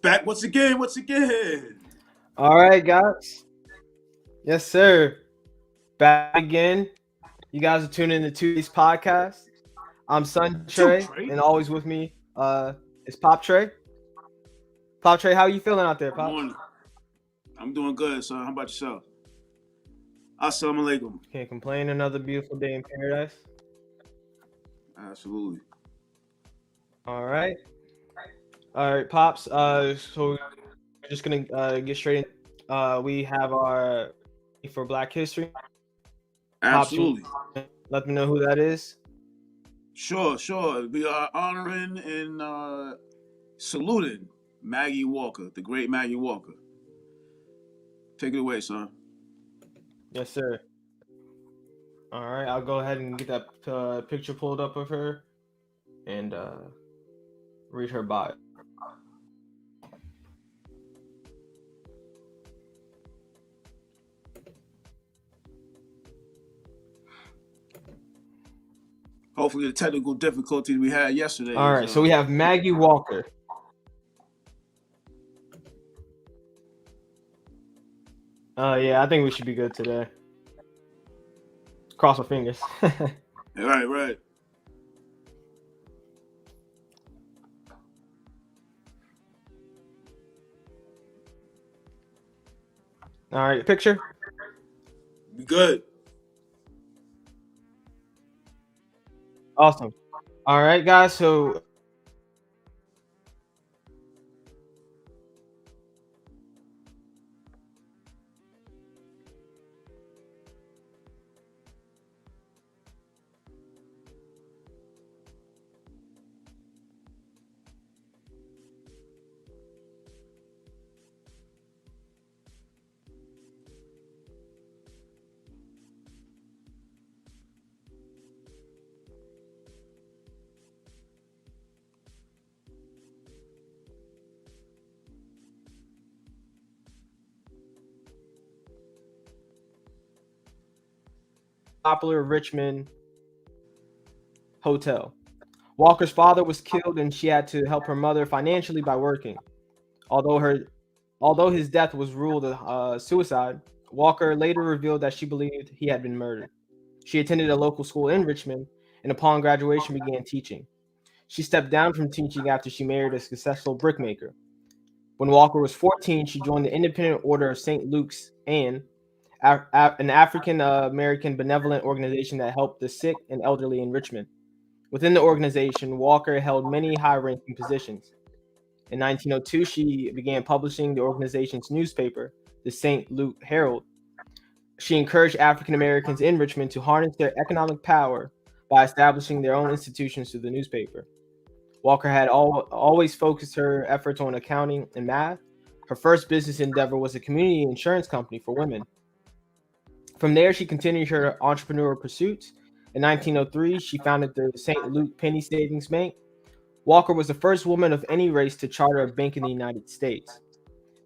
Back once again, once again. All right, guys. Yes, sir. Back again. You guys are tuning in to TwoTreys podcast. I'm Son Trey, and TwoTreys. always with me is Pop Trey. Pop Trey, how you feeling out there, Pops? Morning. I'm doing good, son. How about yourself? Assalamu alaikum. Can't complain. Another beautiful day in paradise. Absolutely. All right. All right, Pops. So we're just gonna get straight in. We have our for Black History. Pops, you Absolutely. let me know who that is. Sure. We are honoring and saluting Maggie Walker, the great Maggie Walker. Take it away, son. Yes, sir. All right, I'll go ahead and get that picture pulled up of her and read her bio. Hopefully, the technical difficulties we had yesterday All is right, so we have Maggie Walker. Yeah, I think we should be good today. Cross my fingers. right. All right, picture. We good. Awesome. All right, guys. So popular Richmond hotel. Walker's father was killed, and she had to help her mother financially by working. Although her, although his death was ruled suicide, Walker later revealed that she believed he had been murdered. She attended a local school in Richmond, and upon graduation began teaching. She stepped down from teaching after she married a successful brickmaker. When Walker was 14, she joined the Independent Order of St. Luke's and an African American benevolent organization that helped the sick and elderly in Richmond. Within the organization, Walker held many high ranking positions. In 1902, she began publishing the organization's newspaper, the St. Luke Herald. She encouraged African Americans in Richmond to harness their economic power by establishing their own institutions through the newspaper. Walker had always focused her efforts on accounting and math. Her first business endeavor was a community insurance company for women. From there, she continued her entrepreneurial pursuits. In 1903, she founded the St. Luke Penny Savings Bank. Walker was the first woman of any race to charter a bank in the United States.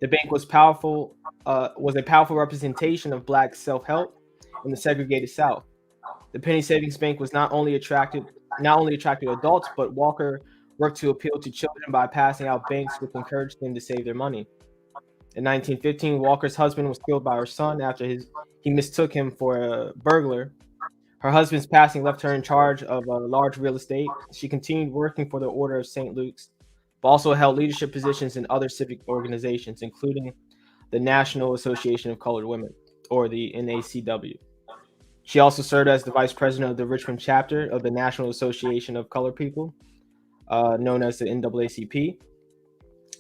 The bank was a powerful representation of Black self-help in the segregated South. The Penny Savings Bank was not only attracted adults, but Walker worked to appeal to children by passing out banks which encouraged them to save their money. In 1915, Walker's husband was killed by her son after he mistook him for a burglar. Her husband's passing left her in charge of a large real estate. She continued working for the Order of St. Luke's, but also held leadership positions in other civic organizations, including the National Association of Colored Women, or the NACW. She also served as the vice president of the Richmond chapter of the National Association of Colored People, known as the NAACP.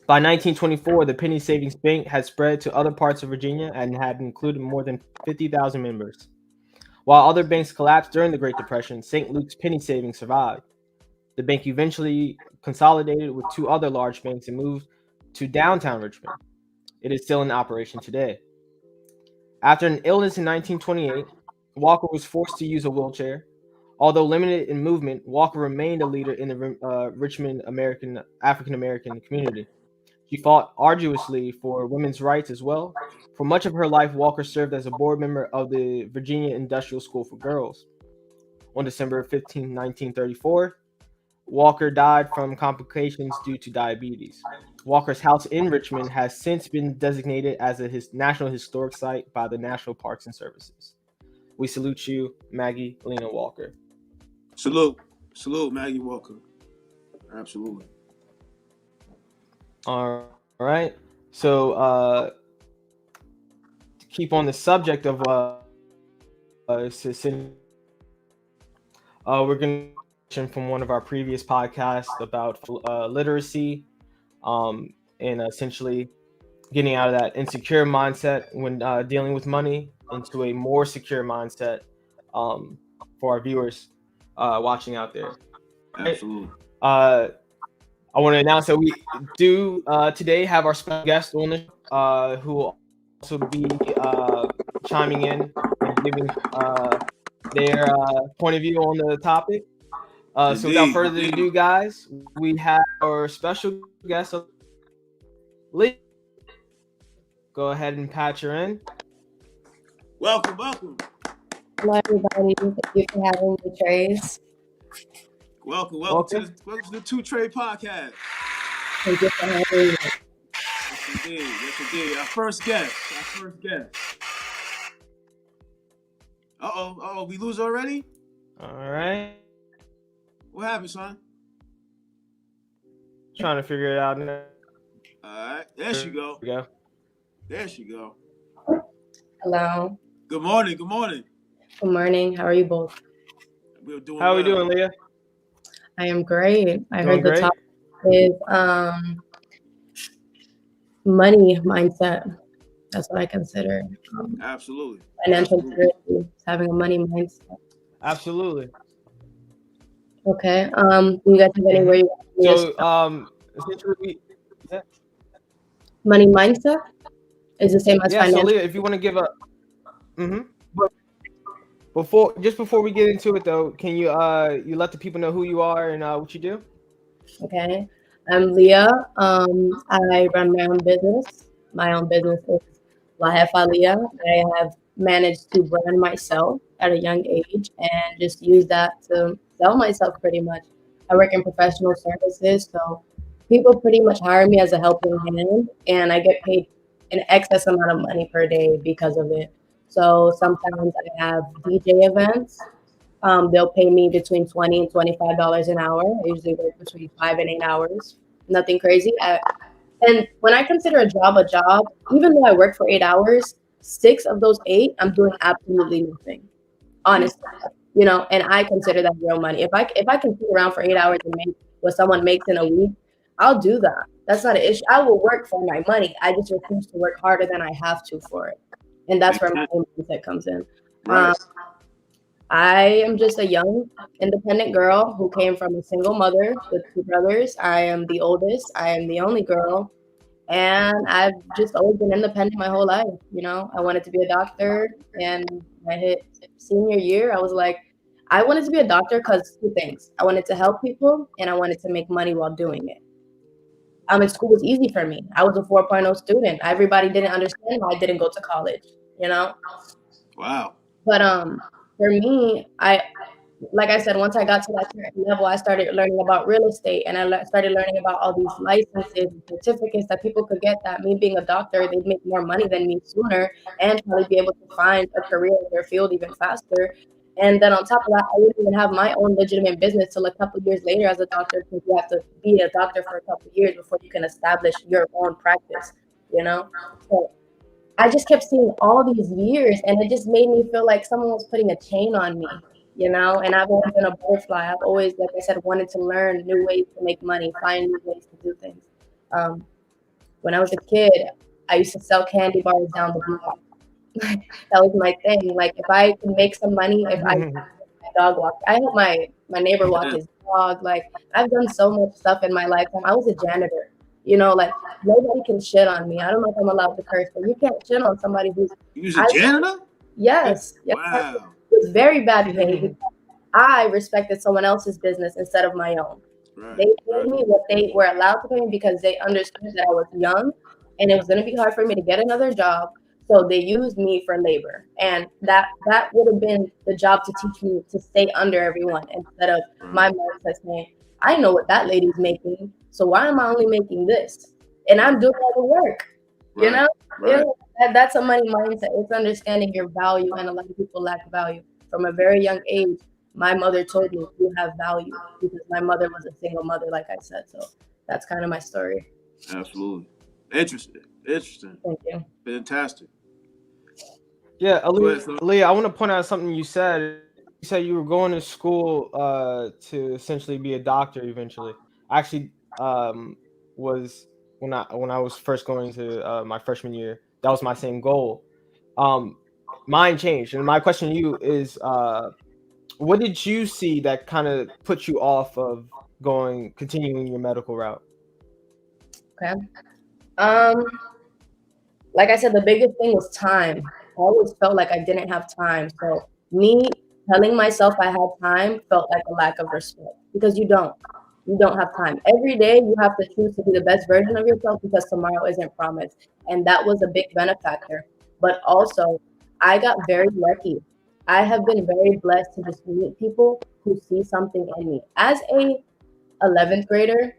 By 1924, the Penny Savings Bank had spread to other parts of Virginia and had included more than 50,000 members. While other banks collapsed during the Great Depression, St. Luke's Penny Savings survived. The bank eventually consolidated with two other large banks and moved to downtown Richmond. It is still in operation today. After an illness in 1928, Walker was forced to use a wheelchair. Although limited in movement, Walker remained a leader in the Richmond African American community. She fought arduously for women's rights as well. For much of her life, Walker served as a board member of the Virginia Industrial School for Girls. On December 15, 1934, Walker died from complications due to diabetes. Walker's house in Richmond has since been designated as a National Historic Site by the National Parks and Services. We salute you, Maggie Lena Walker. Salute. Salute, Maggie Walker. Absolutely. All right. So, to keep on the subject of we're going to from one of our previous podcasts about literacy, and essentially getting out of that insecure mindset when dealing with money into a more secure mindset, for our viewers watching out there. Absolutely. I want to announce that we do today have our special guest on the show, who will also be chiming in and giving their point of view on the topic. So without further ado, guys, we have our special guest, Lee. Go ahead and patch her in. Welcome, welcome. Hello, everybody. Thank you for having me, Trace. Welcome to the TwoTreys podcast. Thank you for having me. Yes, indeed. Our first guest. Uh-oh, we lose already? All right. What happened, son? Trying to figure it out now. All right, there she go. There she go. Hello. Good morning. Good morning. How are you both? We're doing How are we well. doing, Leah? I am great. I Doing heard the great? topic is money mindset. That's what I consider. Absolutely. Financial literacy, having a money mindset. Absolutely. Okay. Do you guys have anywhere you want me to So, essentially, money mindset is the same as financial. So Leah, if you want to give a, but before we get into it though, can you you let the people know who you are and what you do? Okay. I'm Leah. I run my own business. My own business is La Jefa Leah. I have managed to brand myself at a young age and just use that to sell myself pretty much. I work in professional services, so people pretty much hire me as a helping hand, and I get paid an excess amount of money per day because of it. So sometimes I have DJ events. They'll pay me between $20 and $25 an hour. I usually work between 5 and 8 hours. Nothing crazy. And when I consider a job, even though I work for 8 hours, 6 of those 8, I'm doing absolutely nothing. Honestly, and I consider that real money. If I can sit around for 8 hours and make what someone makes in a week, I'll do that. That's not an issue. I will work for my money. I just refuse to work harder than I have to for it. And that's where my mindset comes in. Right. I am just a young, independent girl who came from a single mother with 2 brothers. I am the oldest. I am the only girl. And I've just always been independent my whole life. I wanted to be a doctor. And when I hit senior year, I was like, I wanted to be a doctor because 2 things. I wanted to help people and I wanted to make money while doing it. And school was easy for me. I was a 4.0 student. Everybody didn't understand why I didn't go to college, Wow. But for me, like I said, once I got to that certain level, I started learning about real estate, and I started learning about all these licenses and certificates that people could get. That me being a doctor, they'd make more money than me sooner, and probably be able to find a career in their field even faster. And then on top of that, I wouldn't even have my own legitimate business till a couple of years later as a doctor, because you have to be a doctor for a couple of years before you can establish your own practice. So I just kept seeing all these years, and it just made me feel like someone was putting a chain on me, and I've always been a butterfly. I've always, like I said, wanted to learn new ways to make money, find new ways to do things. When I was a kid, I used to sell candy bars down the block. That was my thing. Like, if I could make some money, if I my dog walk, I helped my neighbor walk his dog. Like, I've done so much stuff in my lifetime. I was a janitor. Like, nobody can shit on me. I don't know if I'm allowed to curse, but you can't shit on somebody who's. You was a janitor? Yes. Wow. It was very bad pay because I respected someone else's business instead of my own. Right. They paid me what they were allowed to pay me because they understood that I was young and it was going to be hard for me to get another job. So they used me for labor. And that would have been the job to teach me to stay under everyone instead of my mindset saying, I know what that lady's making, so why am I only making this? And I'm doing all the work, you know? Right. That's a money mindset. It's understanding your value, and a lot of people lack value. From a very young age, my mother told me you have value because my mother was a single mother, like I said. So that's kind of my story. Absolutely. Interesting. Thank you. Fantastic. Yeah, Go ahead, Phil. Aaliyah, I want to point out something you said. You said you were going to school to essentially be a doctor eventually. Actually, was when I was first going to my freshman year. That was my same goal. Um, Mine changed, and my question to you is, what did you see that kind of put you off of continuing your medical route? Okay. Um, like I said, the biggest thing was time. I always felt like I didn't have time. So me telling myself I had time felt like a lack of respect because you don't. You don't have time. Every day you have to choose to be the best version of yourself because tomorrow isn't promised. And that was a big benefactor. But also, I got very lucky. I have been very blessed to just meet people who see something in me. As a 11th grader,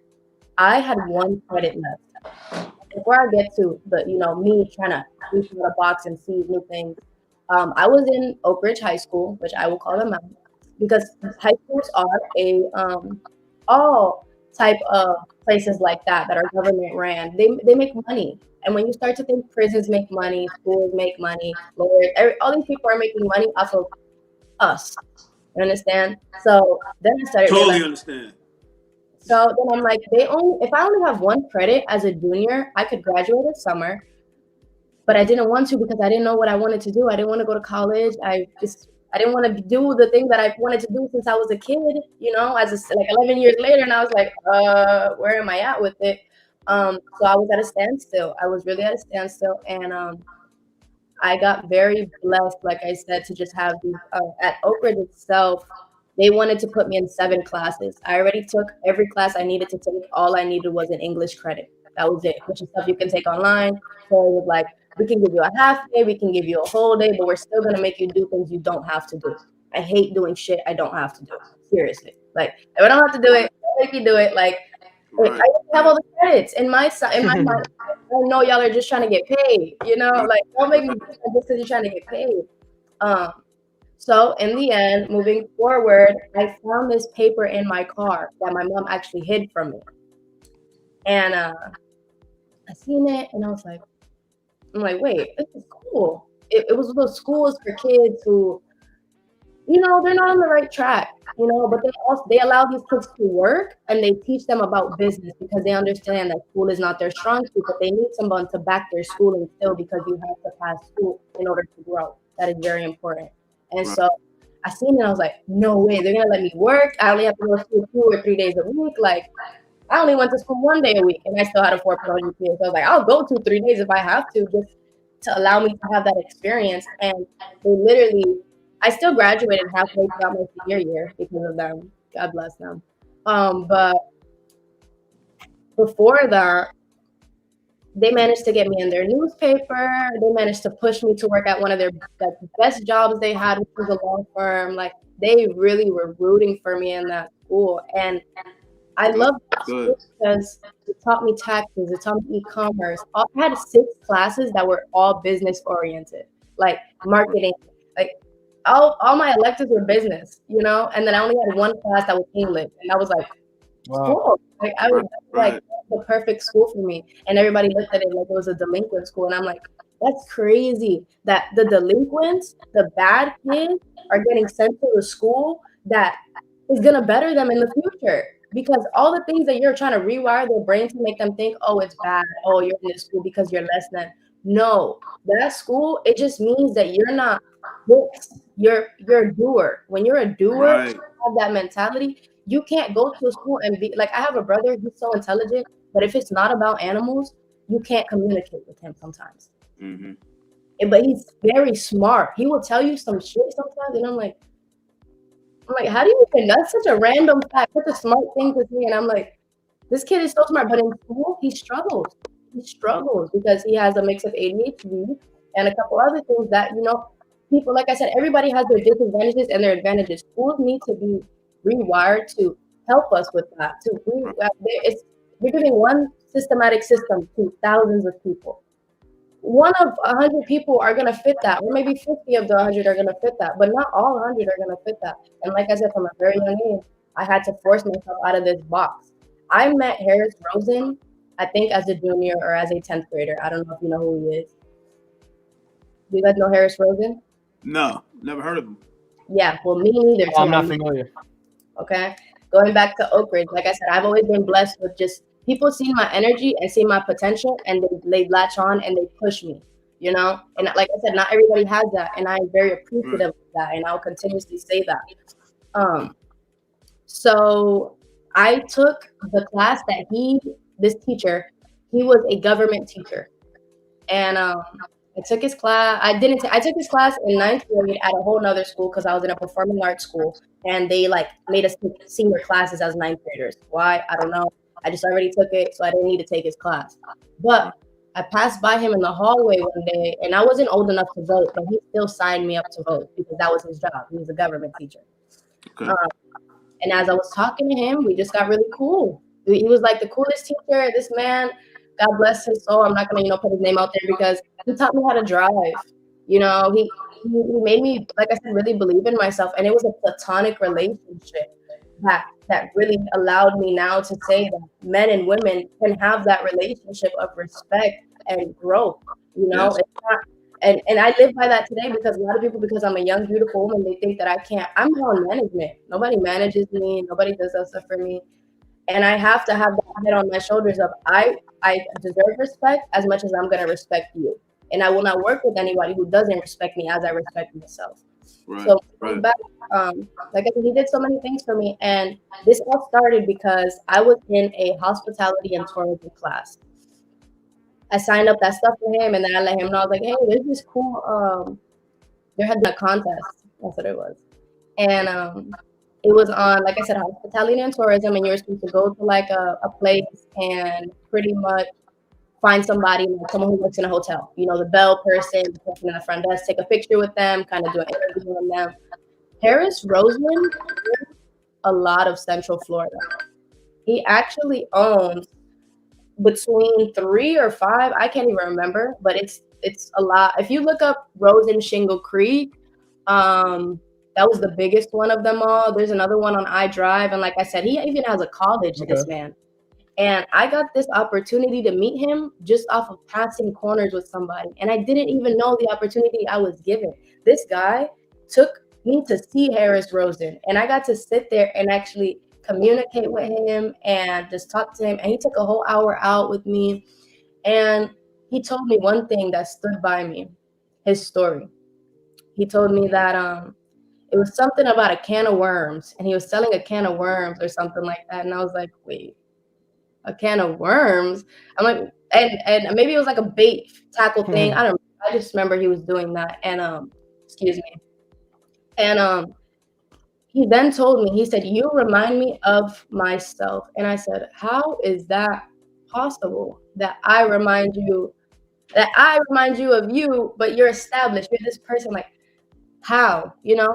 I had one credit left. Before I get to me trying to reach out a box and see new things, I was in Oak Ridge High School, which I will call them out, because high schools are all type of places like that are government ran. They make money, and when you start to think prisons make money, schools make money, lawyers, all these people are making money off of us. You understand? So then I started Totally realizing. understand. So then I'm like, if I only have one credit as a junior, I could graduate this summer. But I didn't want to because I didn't know what I wanted to do. I didn't want to go to college. I didn't want to do the thing that I wanted to do since I was a kid, like 11 years later. And I was like, where am I at with it? So I was at a standstill. I was really at a standstill. And I got very blessed, like I said, to just have these, at Oak Ridge itself, they wanted to put me in 7 classes. I already took every class I needed to take. All I needed was an English credit. That was it, which is stuff you can take online. So it was like, we can give you a half day, we can give you a whole day, but we're still going to make you do things you don't have to do. I hate doing shit I don't have to do. Seriously. Like, if I don't have to do it, don't make me do it. Like, I have all the credits in my mind. I know y'all are just trying to get paid, like don't make me do that just because you're trying to get paid. So in the end, moving forward, I found this paper in my car that my mom actually hid from me. And I seen it and I'm like, wait, this is cool. It was those schools for kids who, they're not on the right track, but they allow these kids to work and they teach them about business because they understand that school is not their strong suit, but they need someone to back their schooling still because you have to pass school in order to grow. That is very important. And so I seen it, I was like, no way, they're gonna let me work. I only have to go to school 2 or 3 days a week. Like, I only went to school 1 day a week and I still had a 4.0 GPA. So I was like, I'll go 2, 3 days if I have to, just to allow me to have that experience. And they literally, I still graduated halfway throughout my senior year because of them. God bless them. But before that, they managed to get me in their newspaper. They managed to push me to work at one of their best jobs they had, which was a law firm. Like, they really were rooting for me in that school. And I love that school because it taught me taxes, it taught me e-commerce. I had 6 classes that were all business oriented, like marketing, like all my electives were business, and then I only had 1 class that was English, and I was like, cool. Like, I was like, the perfect school for me. And everybody looked at it like it was a delinquent school. And I'm like, that's crazy that the delinquents, the bad kids, are getting sent to a school that is going to better them in the future. Because all the things that you're trying to rewire their brain to make them think, oh, it's bad. Oh, you're in this school because you're less than. No, that school, it just means that you're not fixed. You're a doer. When you're a doer, you have that mentality. You can't go to a school and be like, I have a brother, he's so intelligent, but if it's not about animals, you can't communicate with him sometimes. Mm-hmm. But he's very smart. He will tell you some shit sometimes, and I'm like, how do you even? That's such a random fact, such a smart thing to say. And I'm like, this kid is so smart, but in school, he struggles. He struggles because he has a mix of ADHD and a couple other things that, people, like I said, everybody has their disadvantages and their advantages. Schools need to be rewired to help us with that too. We're giving one systematic system to thousands of people. One of 100 people are gonna fit that, or maybe 50 of the 100 are gonna fit that, but not all 100 are gonna fit that. And like I said, from a very young age, I had to force myself out of this box. I met Harris Rosen, I think, as a junior or as a 10th grader. I don't know if you know who he is. Do you guys know Harris Rosen? No, never heard of him. Yeah, well, me neither. I'm not familiar. Okay, going back to Oak Ridge, like I said, I've always been blessed with just people seeing my energy and seeing my potential, and they latch on and they push me, you know. And like I said, not everybody has that, and I'm very appreciative of that, and I'll continuously say that. So I took the class that this teacher, he was a government teacher, and I took his class. I took his class in 9th grade at a whole nother school because I was in a performing arts school, and they like made us take senior classes as 9th graders. Why? I don't know. I just already took it, so I didn't need to take his class. But I passed by him in the hallway one day, and I wasn't old enough to vote, but he still signed me up to vote because that was his job. He was a government teacher. Okay. And as I was talking to him, we just got really cool. He was like the coolest teacher. This man, God bless his soul. I'm not gonna, put his name out there because he taught me how to drive. You know, he made me, like I said, really believe in myself. And it was a platonic relationship that really allowed me now to say that men and women can have that relationship of respect and growth. You know, Yes. it's not. And I live by that today because a lot of people, because I'm a young, beautiful woman, they think that I can't. I'm on management. Nobody manages me. Nobody does that stuff for me. And I have to have that head on my shoulders of I deserve respect as much as I'm going to respect you. And I will not work with anybody who doesn't respect me as I respect myself. Right. So Right. back, like I said, he did so many things for me. And this all started because I was in a hospitality and tourism class. I signed up that stuff for him, and then I let him know. I was like, hey, there's this cool, there had been a contest. That's what it was. And it was on, like I said, hospitality and tourism, and you were supposed to go to like a place and pretty much find somebody, like someone who works in a hotel, the bell person, the person in the front desk, take a picture with them, kind of do an interview with them. Harris Rosen owns a lot of Central Florida. He actually owns between 3 or 5, I can't even remember, but it's a lot. If you look up Rosen Shingle Creek, that was the biggest one of them all. There's another one on I Drive, and like I said, he even has a college, this man. And I got this opportunity to meet him just off of passing corners with somebody, and I didn't even know the opportunity I was given. This guy took me to see Harris Rosen, and I got to sit there and actually communicate with him and just talk to him. And he took a whole hour out with me, and he told me one thing that stood by me, his story. He told me that it was something about a can of worms, and he was selling a can of worms or something like that. And I was like, wait, a can of worms? I'm like, and maybe it was like a bait tackle thing. I don't know. I just remember he was doing that. And excuse me. And he then told me, he said, you remind me of myself. And I said, how is that possible that I remind you of you, but you're established, you're this person? Like, how?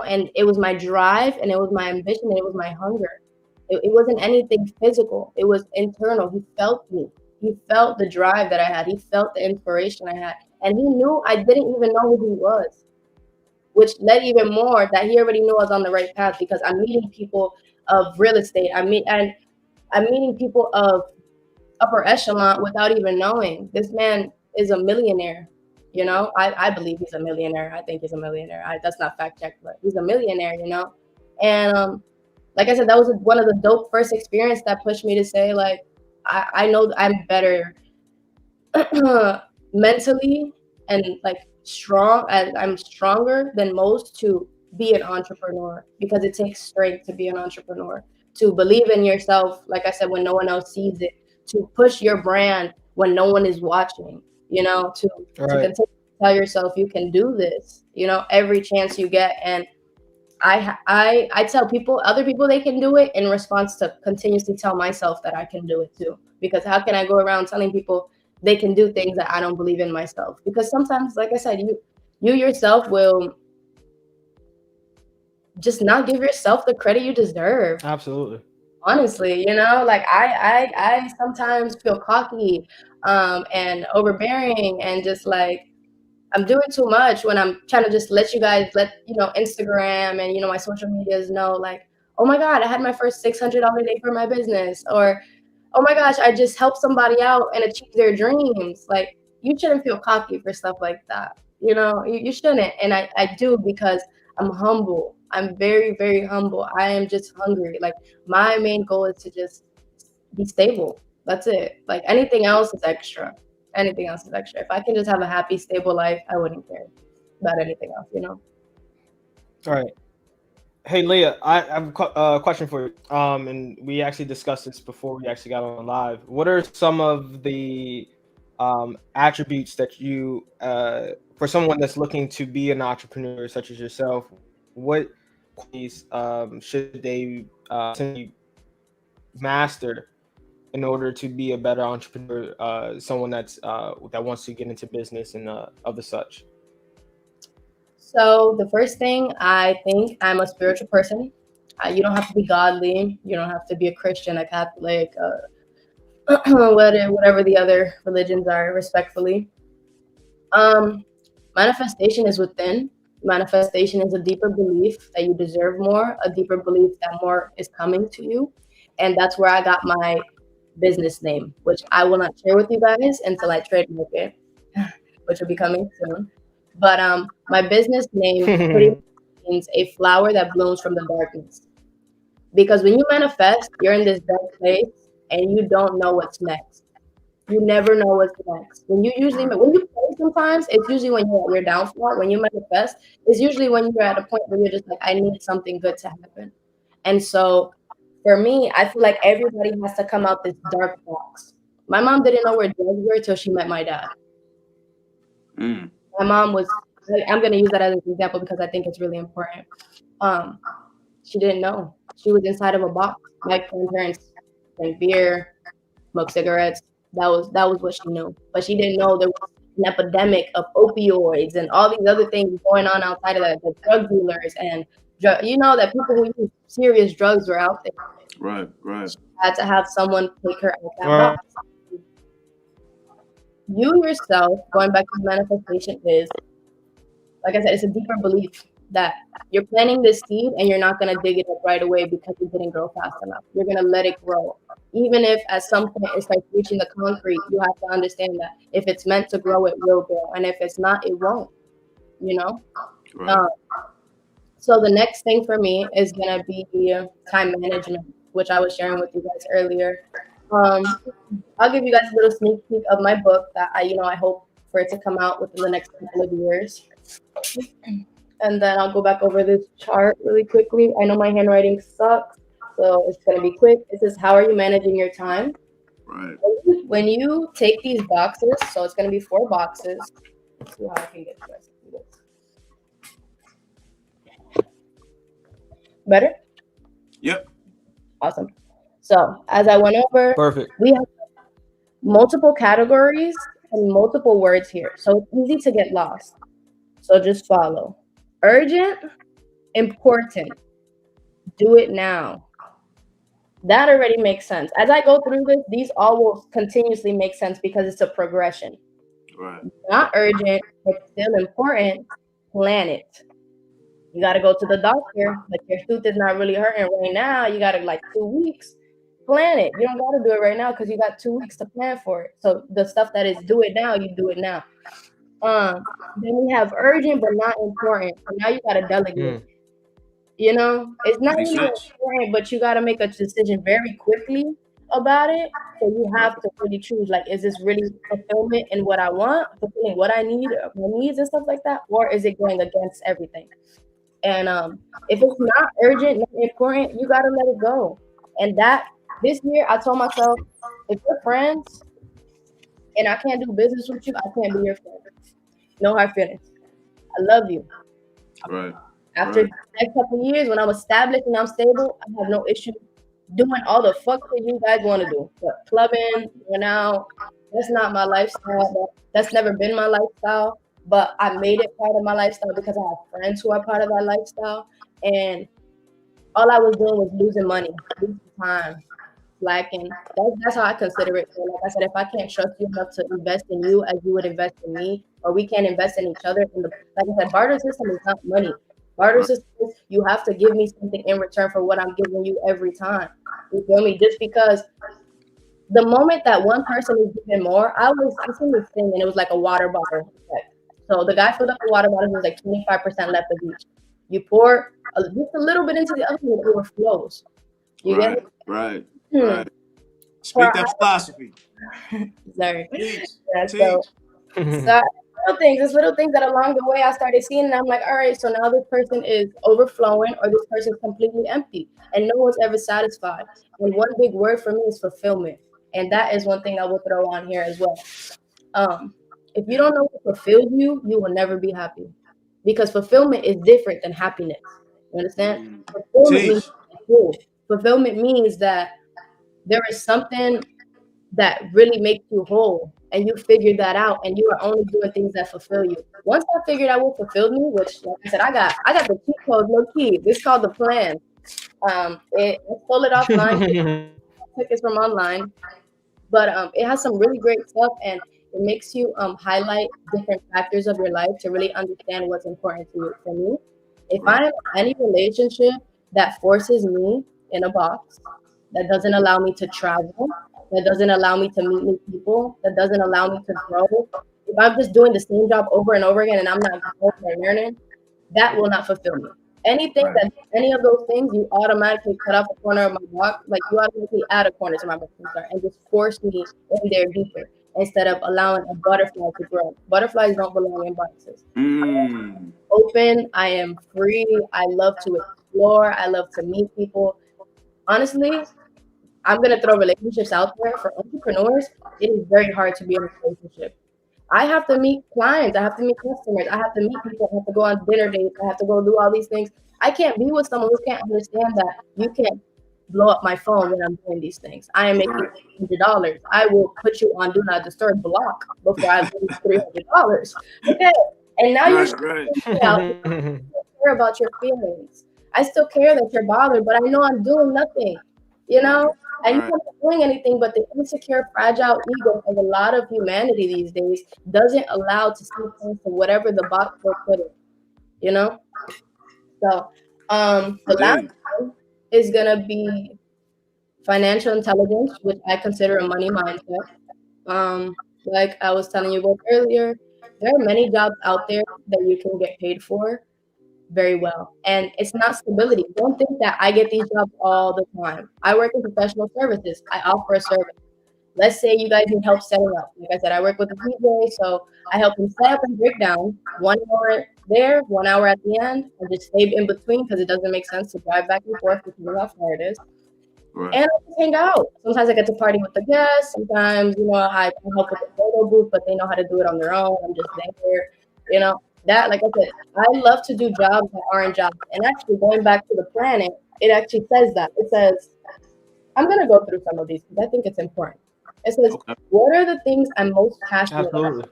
And it was my drive, and it was my ambition, and it was my hunger. It wasn't anything physical. It was internal. He felt me. He felt the drive that I had. He felt the inspiration I had. And he knew I didn't even know who he was, which led even more that he already knew I was on the right path, because I'm meeting people of real estate. I'm meeting people of upper echelon without even knowing. This man is a millionaire. I believe he's a millionaire. I think he's a millionaire. That's not fact checked, but he's a millionaire, And like I said, that was one of the dope first experience that pushed me to say, like, I know I'm better mentally and like strong. I'm stronger than most to be an entrepreneur, because it takes strength to be an entrepreneur, to believe in yourself, like I said, when no one else sees it, to push your brand when no one is watching, to continue to tell yourself you can do this, every chance you get. And I tell other people they can do it in response to continuously tell myself that I can do it too. Because how can I go around telling people they can do things that I don't believe in myself? Because sometimes, like I said, you yourself will just not give yourself the credit you deserve. Absolutely. Honestly, you know, like I sometimes feel cocky and overbearing and just like I'm doing too much when I'm trying to just let you guys let Instagram and my social medias know like, oh my God, I had my first $600 day for my business, or oh my gosh, I just helped somebody out and achieve their dreams. Like you shouldn't feel cocky for stuff like that. You shouldn't. And I do because I'm humble. I'm very, very humble. I am just hungry. Like my main goal is to just be stable. That's it. Like anything else is extra. Anything else is extra. If I can just have a happy, stable life, I wouldn't care about anything else. All right. Hey Leah, I have a question for you. And we actually discussed this before we actually got on live. What are some of the attributes that you, for someone that's looking to be an entrepreneur such as yourself, what qualities should they master in order to be a better entrepreneur? Someone that's that wants to get into business and of the such. So the first thing, I think I'm a spiritual person. You don't have to be godly. You don't have to be a Christian, a Catholic, whatever the other religions are, respectfully. Manifestation is within. Manifestation is a deeper belief that you deserve more, a deeper belief that more is coming to you. And that's where I got my business name, which I will not share with you guys until I trademark it, which will be coming soon. But my business name pretty much means a flower that blooms from the darkness. Because when you manifest, you're in this dark place and you don't know what's next. You never know what's next. When you pray sometimes, it's usually when you're at your downfall. When you manifest, it's usually when you're at a point where you're just like, I need something good to happen. And so for me, I feel like everybody has to come out this dark box. My mom didn't know where drugs were till she met my dad. My mom was, I'm going to use that as an example because I think it's really important. She didn't know. She was inside of a box. My grandparents drank beer, smoked cigarettes. That was what she knew. But she didn't know there was an epidemic of opioids and all these other things going on outside of that. The drug dealers and that people who use serious drugs were out there. Right. She had to have someone take her out that box. You yourself, going back to manifestation, is, like I said, it's a deeper belief that you're planting this seed and you're not going to dig it up right away because it didn't grow fast enough. You're going to let it grow. Even if at some point it starts reaching the concrete, you have to understand that if it's meant to grow, it will grow. And if it's not, it won't, Right. So the next thing for me is going to be time management, which I was sharing with you guys earlier. I'll give you guys a little sneak peek of my book that I hope for it to come out within the next couple of years. And then I'll go back over this chart really quickly. I know my handwriting sucks, so it's going to be quick. This is how are you managing your time? Right. When you take these boxes, so it's going to be 4 boxes. Let's see how I can get you guys to do this. Better? Yep. Awesome. So as I went over, perfect. We have multiple categories and multiple words here. So it's easy to get lost. So just follow. Urgent, important. Do it now. That already makes sense. As I go through this, these all will continuously make sense because it's a progression. Right. Not urgent, but still important. Plan it. You got to go to the doctor, but your tooth is not really hurting right now. You got to 2 weeks. Plan it. You don't got to do it right now because you got 2 weeks to plan for it. So the stuff that is do it now, you do it now. Then we have urgent but not important. So now you got to delegate. It's not really important, but you got to make a decision very quickly about it. So you have to really choose, is this really fulfillment in what I want, fulfilling what I need, my needs and stuff like that, or is it going against everything? And if it's not urgent, not important, you got to let it go. And that this year, I told myself, if we're friends and I can't do business with you, I can't be your friend. No hard feelings. I love you. Right. After the next couple of years, when I'm established and I'm stable, I have no issue doing all the fuck that you guys want to do. But clubbing, going out, that's not my lifestyle. That's never been my lifestyle. But I made it part of my lifestyle because I have friends who are part of that lifestyle. And all I was doing was losing money, losing time, lacking. That's how I consider it. So like I said, if I can't trust you enough to invest in you as you would invest in me, or we can't invest in each other, in the like I said, barter system is not money. Barter Right. system is you have to give me something in return for what I'm giving you every time. You feel me? Just because the moment that one person is giving more, I seen this thing and it was like a water bottle effect. So the guy filled up the water bottle, it was like 25% left of each. You pour just a little bit into the other one, it overflows. You get Right. Right. it? Right. Speak For that philosophy. sorry. Teach. Yeah, Teach. so it's little things that along the way I started seeing, and I'm like, all right, so now this person is overflowing, or this person is completely empty, and no one's ever satisfied. And one big word for me is fulfillment, and that is one thing I will throw on here as well. Um, if you Yeah. don't know what fulfills you, you will never be happy, because fulfillment is different than happiness. You understand? Mm. Fulfillment means Teach. full. Fulfillment means that there is something that really makes you whole, and you figured that out, and you are only doing things that fulfill you. Once I figured out what fulfilled me, which like I said, I got the cheat code, no key. This is called the plan. I stole it offline, took it from online, but it has some really great stuff, and it makes you highlight different factors of your life to really understand what's important to you. For me, if Right. I'm in any relationship that forces me in a box, that doesn't allow me to travel, that doesn't allow me to meet new people, that doesn't allow me to grow, if I'm just doing the same job over and over again and I'm not growing or learning, that will not fulfill me. Anything Right. that any of those things, you automatically cut off a corner of my box, like you automatically add a corner to my box, I'm sorry, and just force me in there deeper instead of allowing a butterfly to grow. Butterflies don't belong in boxes. Mm. Open, I am free. I love to explore. I love to meet people. Honestly, I'm gonna throw relationships out there for entrepreneurs. It is very hard to be in a relationship. I have to meet clients. I have to meet customers. I have to meet people. I have to go on dinner dates. I have to go do all these things. I can't be with someone who can't understand that you can't blow up my phone when I'm doing these things. I am making Right. $100. I will put you on do not disturb block before I lose $300. Okay, and now you're Right. stressing Right. me out. Care about your feelings. I still care that you're bothered, but I know I'm doing nothing. You Right. know, and you're Right. not doing anything. But the insecure, fragile ego of a lot of humanity these days doesn't allow to see things to whatever the box will put it. You know, so I the hear last you. one is gonna be financial intelligence, which I consider a money mindset. Like I was telling you about earlier, there are many jobs out there that you can get paid for very well. And it's not stability. Don't think that I get these jobs all the time. I work in professional services. I offer a service. Let's say you guys need help setting up. Like I said, I work with a DJ, so I help them set up and break down. 1 hour there, 1 hour at the end. I just stay in between because it doesn't make sense to drive back and forth because of how far it is. Right. And I just hang out. Sometimes I get to party with the guests. Sometimes, I help with the photo booth, but they know how to do it on their own. I'm just there. That, like I said, I love to do jobs that aren't jobs. And actually, going back to the planet, it actually says that. It says, I'm going to go through some of these because I think it's important. It says, Okay. what are the things I'm most passionate about? Absolutely.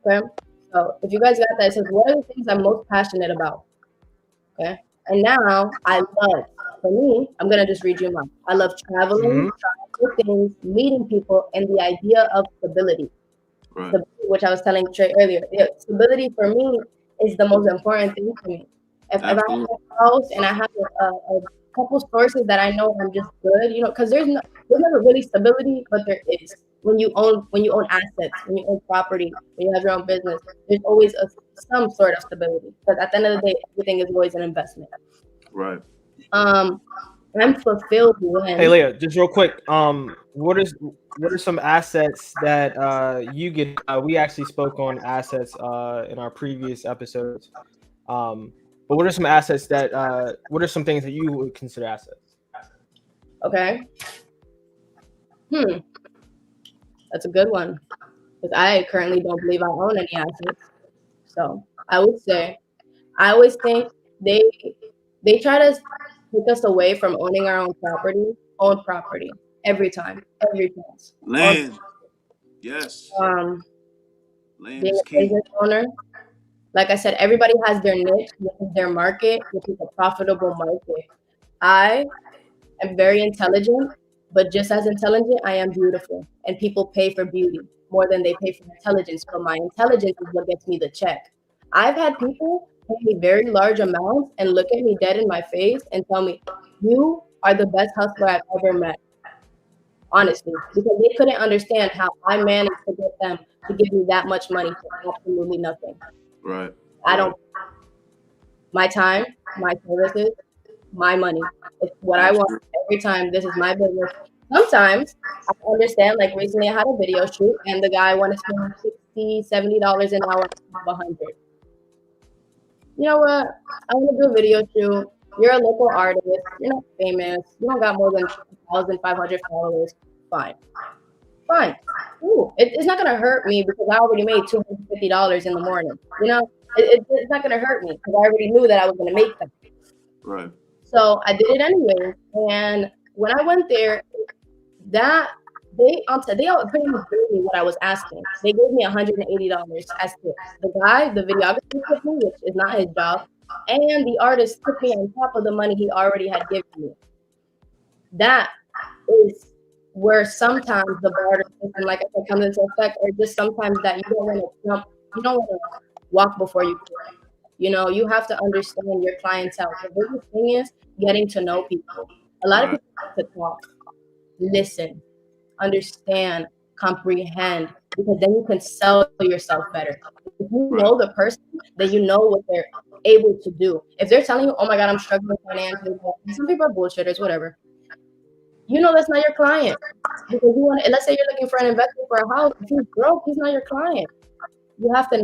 Okay. So if you guys got that, it says, what are the things I'm most passionate about? Okay. And now for me, I'm going to just read you mine. I love traveling, Hmm. trying new things, meeting people, and the idea of stability. Right. Stability, which I was telling Trey earlier. Yeah, stability for me is the most important thing to me. If I have Absolutely. a house and I have a couple sources that I know I'm just good, because there's never really stability, but there is when you own assets, when you own property, when you have your own business. There's always some sort of stability. But at the end of the day, everything is always an investment. Right. Um, I'm fulfilled Hey, when Leah, just real quick. What are some assets that you get? We actually spoke on assets in our previous episodes. But what are some assets that? What are some things that you would consider assets? okay, hmm, that's a good one because I currently don't believe I own any assets. So I would say I always think they they try to take us away from owning our own property every time, every chance. Land. Yes. Um, Land being is a key. business owner, Like I said, everybody has their niche, which is their market, which is a profitable market. I am very intelligent, but just as intelligent, I am beautiful. And people pay for beauty more than they pay for intelligence. But my intelligence is what gets me the check. I've had people pay me very large amounts and look at me dead in my face and tell me, you are the best hustler I've ever met. Honestly, because they couldn't understand how I managed to get them to give me that much money for absolutely nothing. Right. I don't, my time, my services, my money. It's what I want every time. This is my business. Sometimes I understand, like recently I had a video shoot and the guy wanted to spend $60, $70 an hour, 100. You know what? I want to do a video shoot. You're a local artist. You're not famous. You don't got more than 1,500 followers. Fine. Fine. Ooh, it's not gonna hurt me because I already made $250 in the morning. You know, it's not gonna hurt me because I already knew that I was gonna make them. Right. So I did it anyway. And when I went there, that they all pretty much gave me what I was asking. They gave me $180 as tips. The guy, the videographer tipped me, which is not his job, and the artist tipped me on top of the money he already had given me. That is where sometimes the barter system, like I said, comes into effect, or just sometimes that you don't want to jump, you don't want to walk before you crawl. You know, you have to understand your clientele. The biggest thing is getting to know people. A lot of people like to talk, listen, understand, comprehend, because then you can sell yourself better. If you know the person, then you know what they're able to do. If they're telling you, oh my God, I'm struggling financially, some people are bullshitters, whatever. You know that's not your client. Because you want to, let's say you're looking for an investment for a house. If he's broke, he's not your client. You have to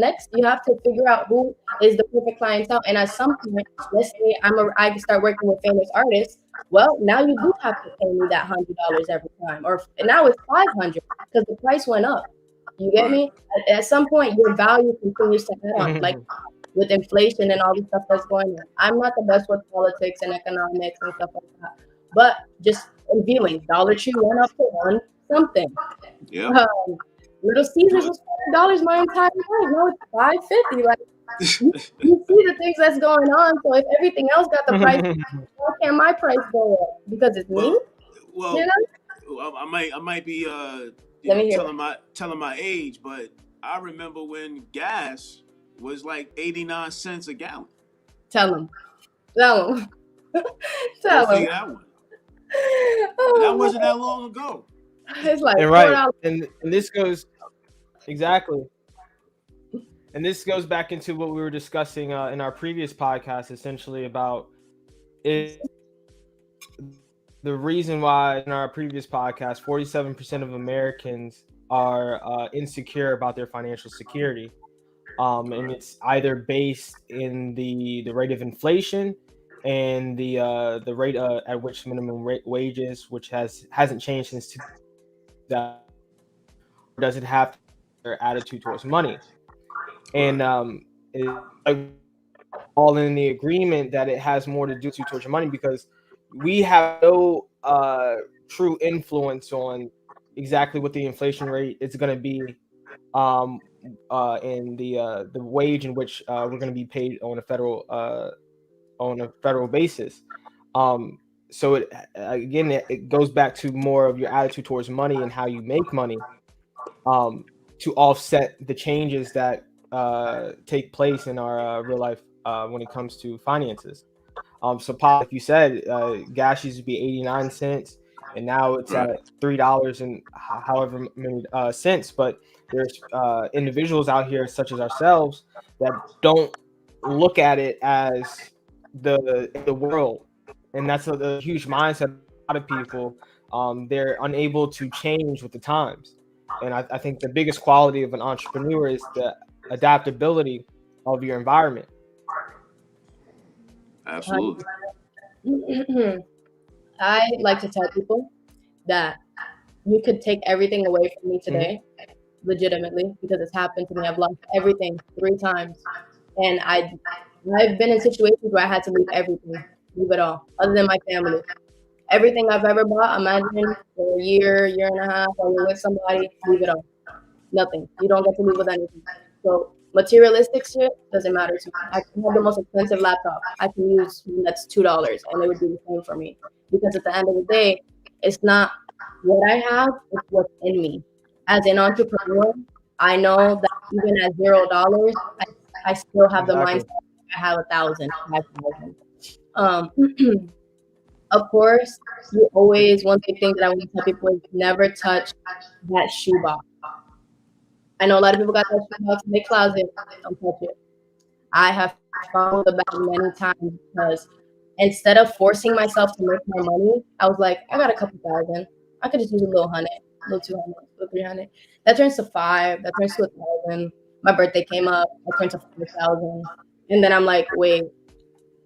figure out who is the perfect clientele. And at some point, let's say I start working with famous artists. Well, now you do have to pay me that $100 every time, or now it's $500 because the price went up. You get me? At some point, your value continues to add on, like with inflation and all the stuff that's going on. I'm not the best with politics and economics and stuff like that, but just in viewing, Dollar Tree went up to one something. Yeah. Little Caesars was $4 my entire life. Now it's $5.50. Like you see the things that's going on. So if everything else got the price, why can't my price go up? Because it's me. Well, you know? I might be telling my age, but I remember when gas was like 89 cents a gallon. Tell them. Tell them. Tell them. That one. Oh, that wasn't that long ago. It's like right, and this goes exactly, and this goes back into what we were discussing in our previous podcast, essentially about the reason why in our previous podcast, 47% of Americans are insecure about their financial security, and it's either based in the rate of inflation and the rate at which minimum wages, which hasn't changed since that, does it have their attitude towards money, and all in the agreement that it has more to do towards your money, because we have no true influence on exactly what the inflation rate is going to be, and the wage in which we're going to be paid on a federal basis. So it goes back to more of your attitude towards money and how you make money, to offset the changes that take place in our real life when it comes to finances. So, Paul, like you said, gas used to be 89 cents, and now it's at $3 and however many cents. But there's individuals out here, such as ourselves, that don't look at it as the world, and that's a huge mindset of a lot of people. They're unable to change with the times, and I think the biggest quality of an entrepreneur is the adaptability of your environment. Absolutely. I like to tell people that you could take everything away from me today, legitimately, because it's happened to me. I've lost everything 3 times, and I've been in situations where I had to leave everything, leave it all, other than my family. Everything I've ever bought, imagine for a year, year and a half, while you're with somebody, leave it all. Nothing. You don't get to leave with anything. So Materialistic shit doesn't matter to me. I can have the most expensive laptop. I can use one that's $2 and it would be the same for me. Because at the end of the day, it's not what I have, it's what's in me. As an entrepreneur, I know that even at $0, I still have the Exactly. mindset I have 1,000, 5,000. Um, of course, you always, one big thing that I want to tell people is never touch that shoebox. I know a lot of people got that shoebox in their closet. Don't touch it. I have fumbled the bag many times because instead of forcing myself to make more money, I was like, I got a couple thousand. I could just use a little 100, a little 200, a little 300. That turns to 5. That turns to 1,000. My birthday came up. I turned to 5,000. And then I'm like, wait,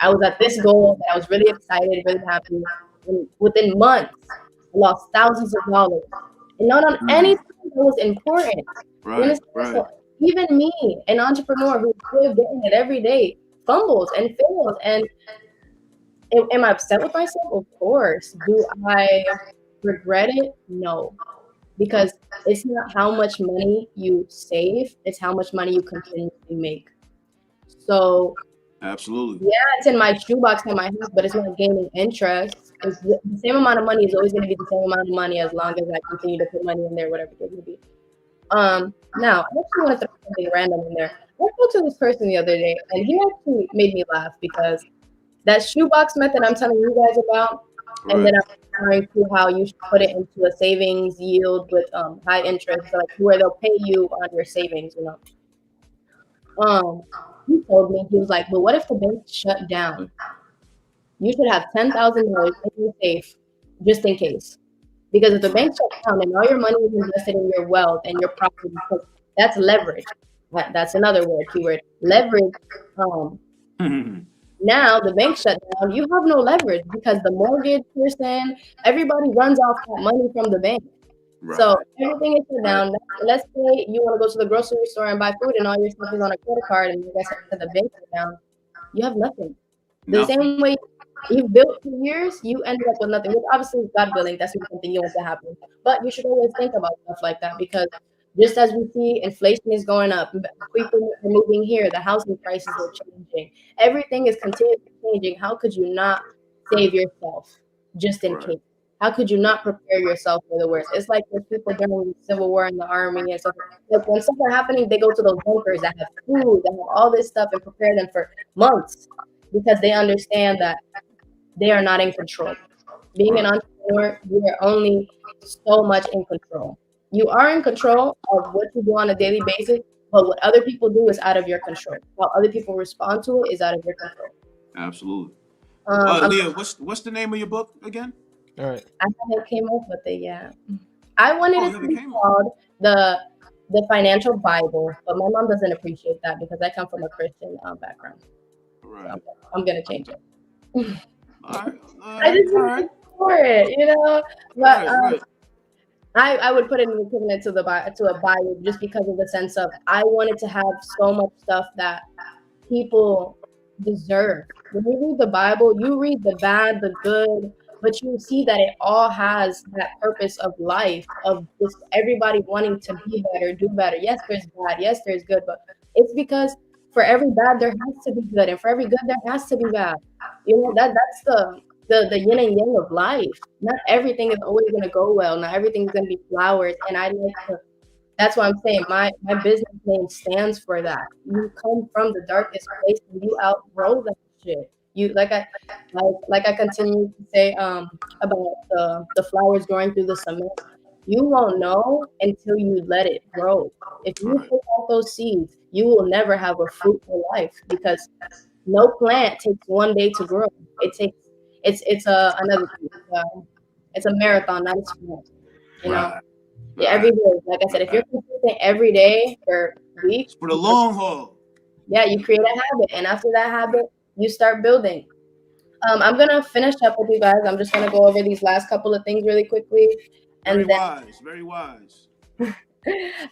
I was at this goal that I was really excited, really happy. And within months, I lost thousands of dollars. And not on anything that was important. You Right, understand? right. So even me, an entrepreneur who's still getting it every day, fumbles and fails. And am I upset with myself? Of course. Do I regret it? No. Because it's not how much money you save, it's how much money you continuously make. So Absolutely. yeah, it's in my shoebox in my house, but it's not gaining interest. It's the same amount of money is always going to be the same amount of money as long as I continue to put money in there, whatever it may be. Now I actually want to throw something random in there. I spoke to this person the other day, and he actually made me laugh because that shoebox method I'm telling you guys about, and Right. then I'm referring to how you should put it into a savings yield with high interest, so like where they'll pay you on your savings, you know. He told me, he was like, but what if the bank shut down? You should have $10,000 in your safe just in case. Because if the bank shuts down and all your money is invested in your wealth and your property, because that's leverage. That's another word, keyword. Leverage. Um, Now the bank shut down, you have no leverage because the mortgage person, everybody runs off that money from the bank. So Right. everything is shut Right. down. Let's say you want to go to the grocery store and buy food and all your stuff is on a credit card and like I said, the bank shut down, you have nothing. The Nothing. same way you've built for years, you ended up with nothing. Which obviously, God willing, that's not something you want to happen. But you should always think about stuff like that because just as we see inflation is going up, people are moving here, the housing prices are changing, everything is continuously changing. How could you not save yourself just in Right. case? How could you not prepare yourself for the worst? It's like there's people during the Civil War in the army and stuff. Like when stuff are happening, they go to those bunkers that have food, that have all this stuff, and prepare them for months because they understand that they are not in control. Being an Right. entrepreneur, you are only so much in control. You are in control of what you do on a daily basis, but what other people do is out of your control. How other people respond to it is out of your control. Absolutely. I'm, Leah, what's the name of your book again? I haven't came up with it yet. I wanted Oh, it you to haven't be came up. called the financial Bible, but my mom doesn't appreciate that because I come from a Christian background. So Right. I'm gonna change it. All right. All I right. just All didn't right. for it, you know. But Right. Right. I would put it in the equivalent to a Bible just because of the sense of I wanted to have so much stuff that people deserve. When you read the Bible, you read the bad, the good, but you see that it all has that purpose of life, of just everybody wanting to be better, do better. Yes, there's bad, yes, there's good, but it's because for every bad there has to be good, and for every good there has to be bad. You know, that's the yin and yang of life. Not everything is always gonna go well, not everything is gonna be flowers. And I like to that's what I'm saying. My business name stands for that. You come from the darkest place and you outgrow that shit. You like I continue to say about the flowers growing through the cement. You won't know until you let it grow. If you Right. take out those seeds, you will never have a fruitful life because no plant takes one day to grow. It takes it's a another thing. It's a marathon, not a sprint. You know. Right. Yeah, every Right. day. Like I said, if you're Right. consistent every day for weeks, It's for the long haul. yeah, you create a habit, and after that habit, you start building. I'm gonna finish up with you guys. I'm just gonna go over these last couple of things really quickly, Very and then wise. Very wise.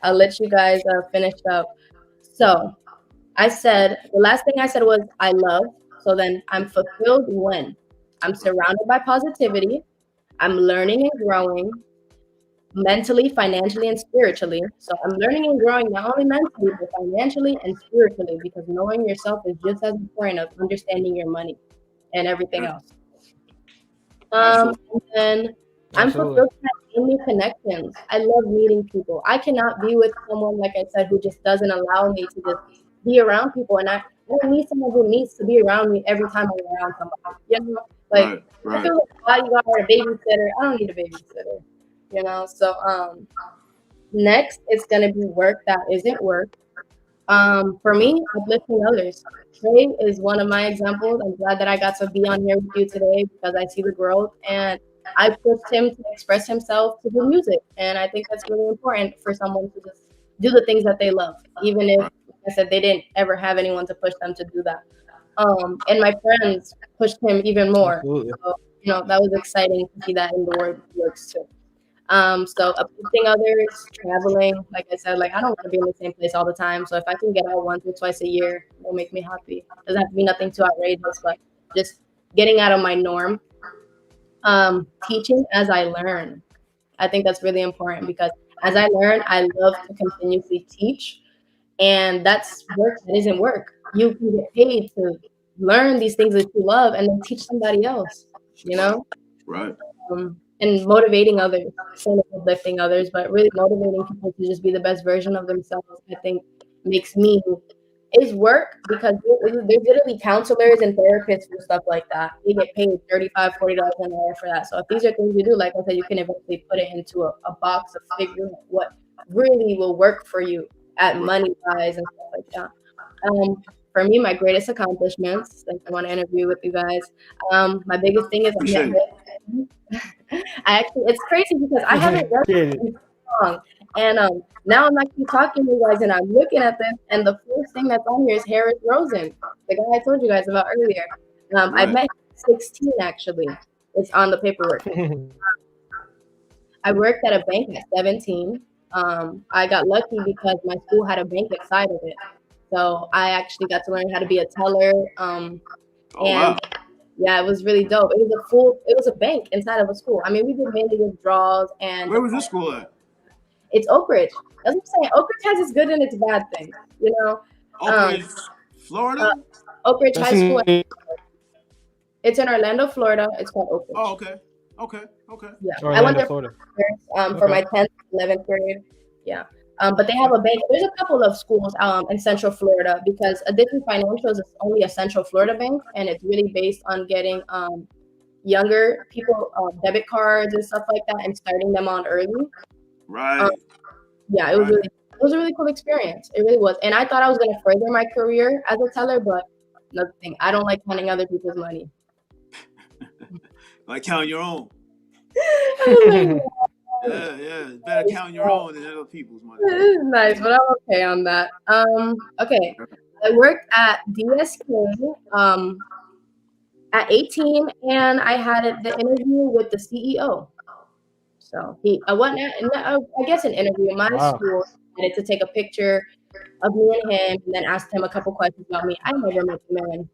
I'll let you guys finish up. So I said the last thing I said was I love. So then I'm fulfilled when I'm surrounded by positivity. I'm learning and growing. mentally, financially, and spiritually. So I'm learning and growing not only mentally, but financially and spiritually, because knowing yourself is just as important as understanding your money and everything Yeah, else. absolutely. And then I'm Absolutely. fulfilled in new connections. I love meeting people. I cannot be with someone, like I said, who just doesn't allow me to just be around people. And I don't need someone who needs to be around me every time I'm around somebody. You know, like Right, I right. feel like a bodyguard or a babysitter. I don't need a babysitter. You know, so next it's gonna be work that isn't work. For Okay. me, uplifting others. Trey is one of my examples. I'm glad that I got to be on here with you today because I see the growth and I pushed him to express himself to do music. And I think that's really important for someone to just do the things that they love, even if, Right. like I said, they didn't ever have anyone to push them to do that. And my friends pushed him even more. Absolutely. So, that was exciting to see that in the works too. So uplifting others, traveling, like I said, like I don't want to be in the same place all the time. So if I can get out once or twice a year, it'll make me happy. Doesn't have to be nothing too outrageous, but just getting out of my norm. Teaching as I learn. I think that's really important because as I learn, I love to continuously teach. And that's work that isn't work. You can get paid to learn these things that you love and then teach somebody else, you Right, know? right. And motivating others, sort of uplifting others, but really motivating people to just be the best version of themselves, I think makes me is work because there's literally counselors and therapists for stuff like that. They get paid $35, $40 an hour for that. So if these are things you do, like I said, you can eventually put it into a box of figuring out what really will work for you at Right. money wise and stuff like that. For me, my greatest accomplishments, like I want to interview with you guys. My biggest thing is I met Appreciate it. I actually, it's crazy because I haven't read Get this it. in so long, and now I'm actually talking to you guys, and I'm looking at this, and the first thing that's on here is Harris Rosen, the guy I told you guys about earlier. I Right. met him at 16 actually. It's on the paperwork. I worked at a bank at 17. I got lucky because my school had a bank inside of it, so I actually got to learn how to be a teller. Oh And wow. yeah, it was really dope. It was a bank inside of a school. I mean, we did mainly withdrawals and Where was this school at? it's Oak Ridge. That's what I'm saying. Oak Ridge has its good and its bad things, you know. Oak Um, Ridge, uh, Florida? Oak Ridge That's High School. in It's in Orlando, Florida. It's called Oak Oh, Ridge. okay. Okay. Okay. Yeah, I went Orlando, there Florida. for years, for Okay. my 10th, 11th grade. Yeah. But they have a bank. There's a couple of schools in Central Florida because Addition Financials is only a Central Florida bank, and it's really based on getting younger people debit cards and stuff like that and starting them on early. Um, Right. yeah, Right. it was a really cool experience. It really was. And I thought I was gonna further my career as a teller, but another thing, I don't like counting other people's money. Like counting your own. I Yeah, yeah. It's better counting your own than other people's money. This is nice, but I'm okay on that. Okay. I worked at DSK at 18 and I had the interview with the CEO. So I went I guess an interview in my Wow. school. I had to take a picture of me and him and then asked him a couple questions about me. I never met the man.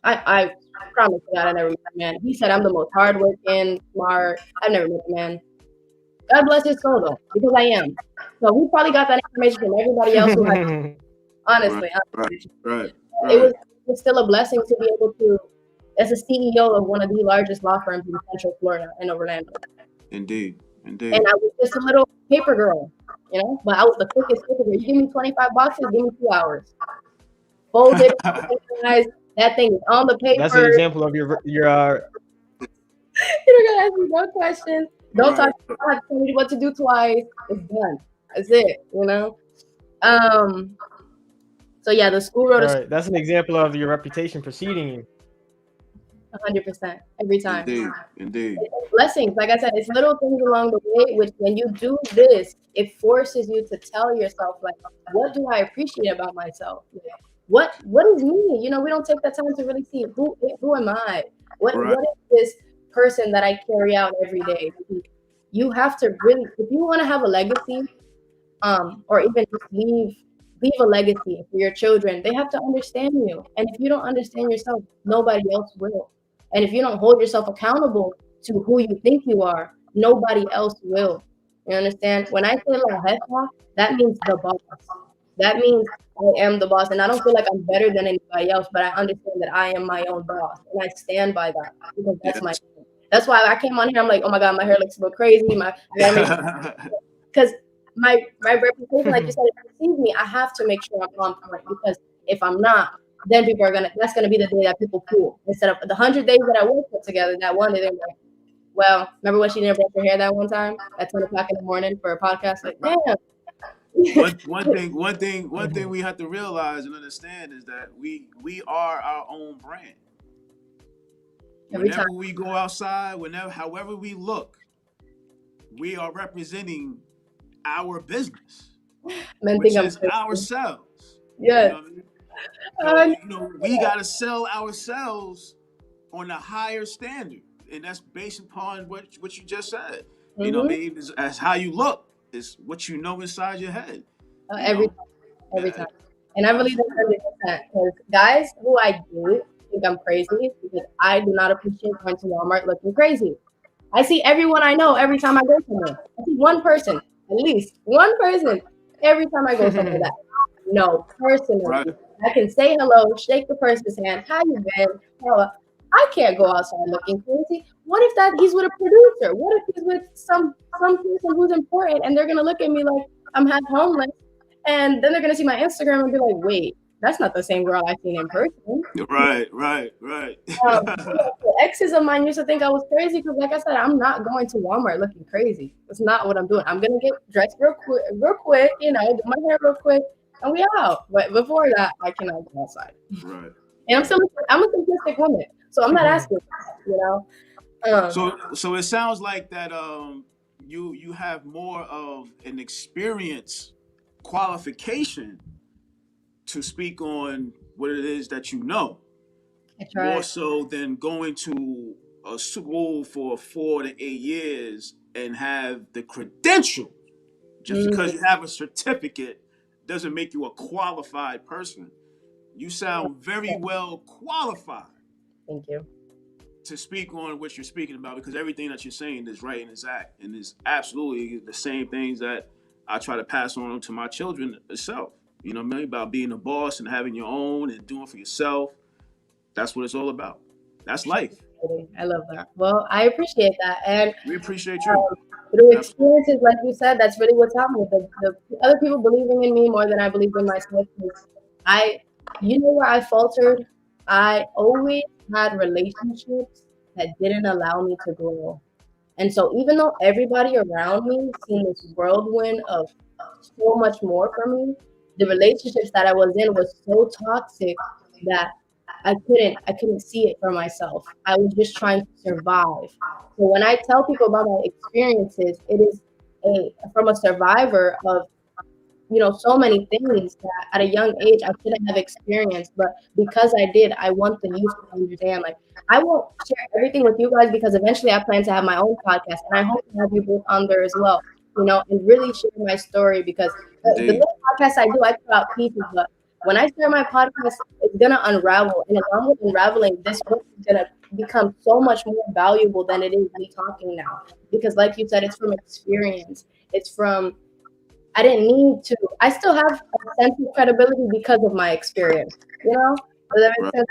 I promise to God I never met the man. He said I'm the most hardworking, smart. I've never met the man. God bless his soul though, because I am. So we probably got that information from everybody else who had honestly. Right. It was still a blessing to be able to as a CEO of one of the largest law firms in Central Florida in Orlando. Indeed. And Indeed. I was just a little paper girl, but I was the quickest paper girl. You give me 25 boxes, give me 2 hours. Folded, organized, that thing is on the paper. That's an example of your You don't gotta ask me no questions. Don't Right. talk. Don't have to tell me what to do twice. It's done. That's it. So yeah, the school wrote right. That's an example of your reputation preceding you. 100% every time. Indeed. It's blessings, like I said, it's little things along the way. Which when you do this, it forces you to tell yourself, like, what do I appreciate about myself? What is me? We don't take the time to really see who am I? What is this person that I carry out every day? You have to really, if you want to have a legacy, or even just leave a legacy for your children, they have to understand you. And if you don't understand yourself, nobody else will. And if you don't hold yourself accountable to who you think you are, nobody else will. You understand? When I say la jefa, that means the boss. That means I am the boss, and I don't feel like I'm better than anybody else, but I understand that I am my own boss, and I stand by that because that's my. Yes. That's why I came on here. I'm like, oh my god, my hair looks so crazy. I gotta make because my reputation, like you said, it precedes me. I have to make sure I'm on point because if I'm not, then people are gonna. That's gonna be the day that people pull instead of the 100 days that I worked with together. That one day they're like, well, remember when she didn't brush her hair that one time at 10 o'clock in the morning for a podcast? Like, damn. One thing we have to realize and understand is that we are our own brand. Every time. Whenever we go outside, however we look, we are representing our business, Men which think I'm is crazy. ourselves. Yes. You know what I mean? So, we gotta sell ourselves on a higher standard, and that's based upon what you just said. You know what I mean? As how you look is what you know inside your head. Every time. And I Yeah, believe that 100% because guys who I date think I'm crazy because I do not appreciate going to Walmart looking crazy. I see everyone I know every time I go somewhere. I see one person, at least one person, every time I go somewhere that I know personally. right. I can say hello, shake the person's hand, how you been? How I can't go outside looking crazy. What if that he's with a producer? What if he's with some person who's important and they're gonna look at me like I'm half homeless, and then they're gonna see my Instagram and be like, wait, that's not the same girl I've seen in person. Right. Exes of mine used to think I was crazy because, like I said, I'm not going to Walmart looking crazy. It's not what I'm doing. I'm gonna get dressed real quick, do my hair real quick, and we out. But before that, I cannot go outside. Right. And I'm a simplistic woman, so I'm not asking, you know. So it sounds like that you have more of an experience qualification to speak on what it is that you know, I try. more so than going to a school for 4 to 8 years and have the credential. Just because you have a certificate doesn't make you a qualified person. You sound very well qualified. Thank you. To speak on what you're speaking about, because everything that you're saying is right and exact, and is absolutely the same things that I try to pass on to my children itself. You know what I mean? About being a boss and having your own and doing for yourself. That's what it's all about. That's life. I love that. Well, I appreciate that, and We appreciate you. through experiences, like you said, that's really what's happening. The other people believing in me more than I believe in myself. You know where I faltered? I always had relationships that didn't allow me to grow. And so even though everybody around me seen this whirlwind of so much more from me, the relationships that I was in was so toxic that I couldn't see it for myself. I was just trying to survive. So when I tell people about my experiences, it is from a survivor of so many things that at a young age I shouldn't have experienced, but because I did, I want the youth to understand. Like, I won't share everything with you guys because eventually I plan to have my own podcast, and I hope to have you both on there as well. And really share my story because the little podcast I do, I put out pieces, but when I start my podcast, it's gonna unravel, and along with unraveling, this book is gonna become so much more valuable than it is me talking now. Because, like you said, it's from experience. It's from I didn't need to. I still have a sense of credibility because of my experience. Does that make sense?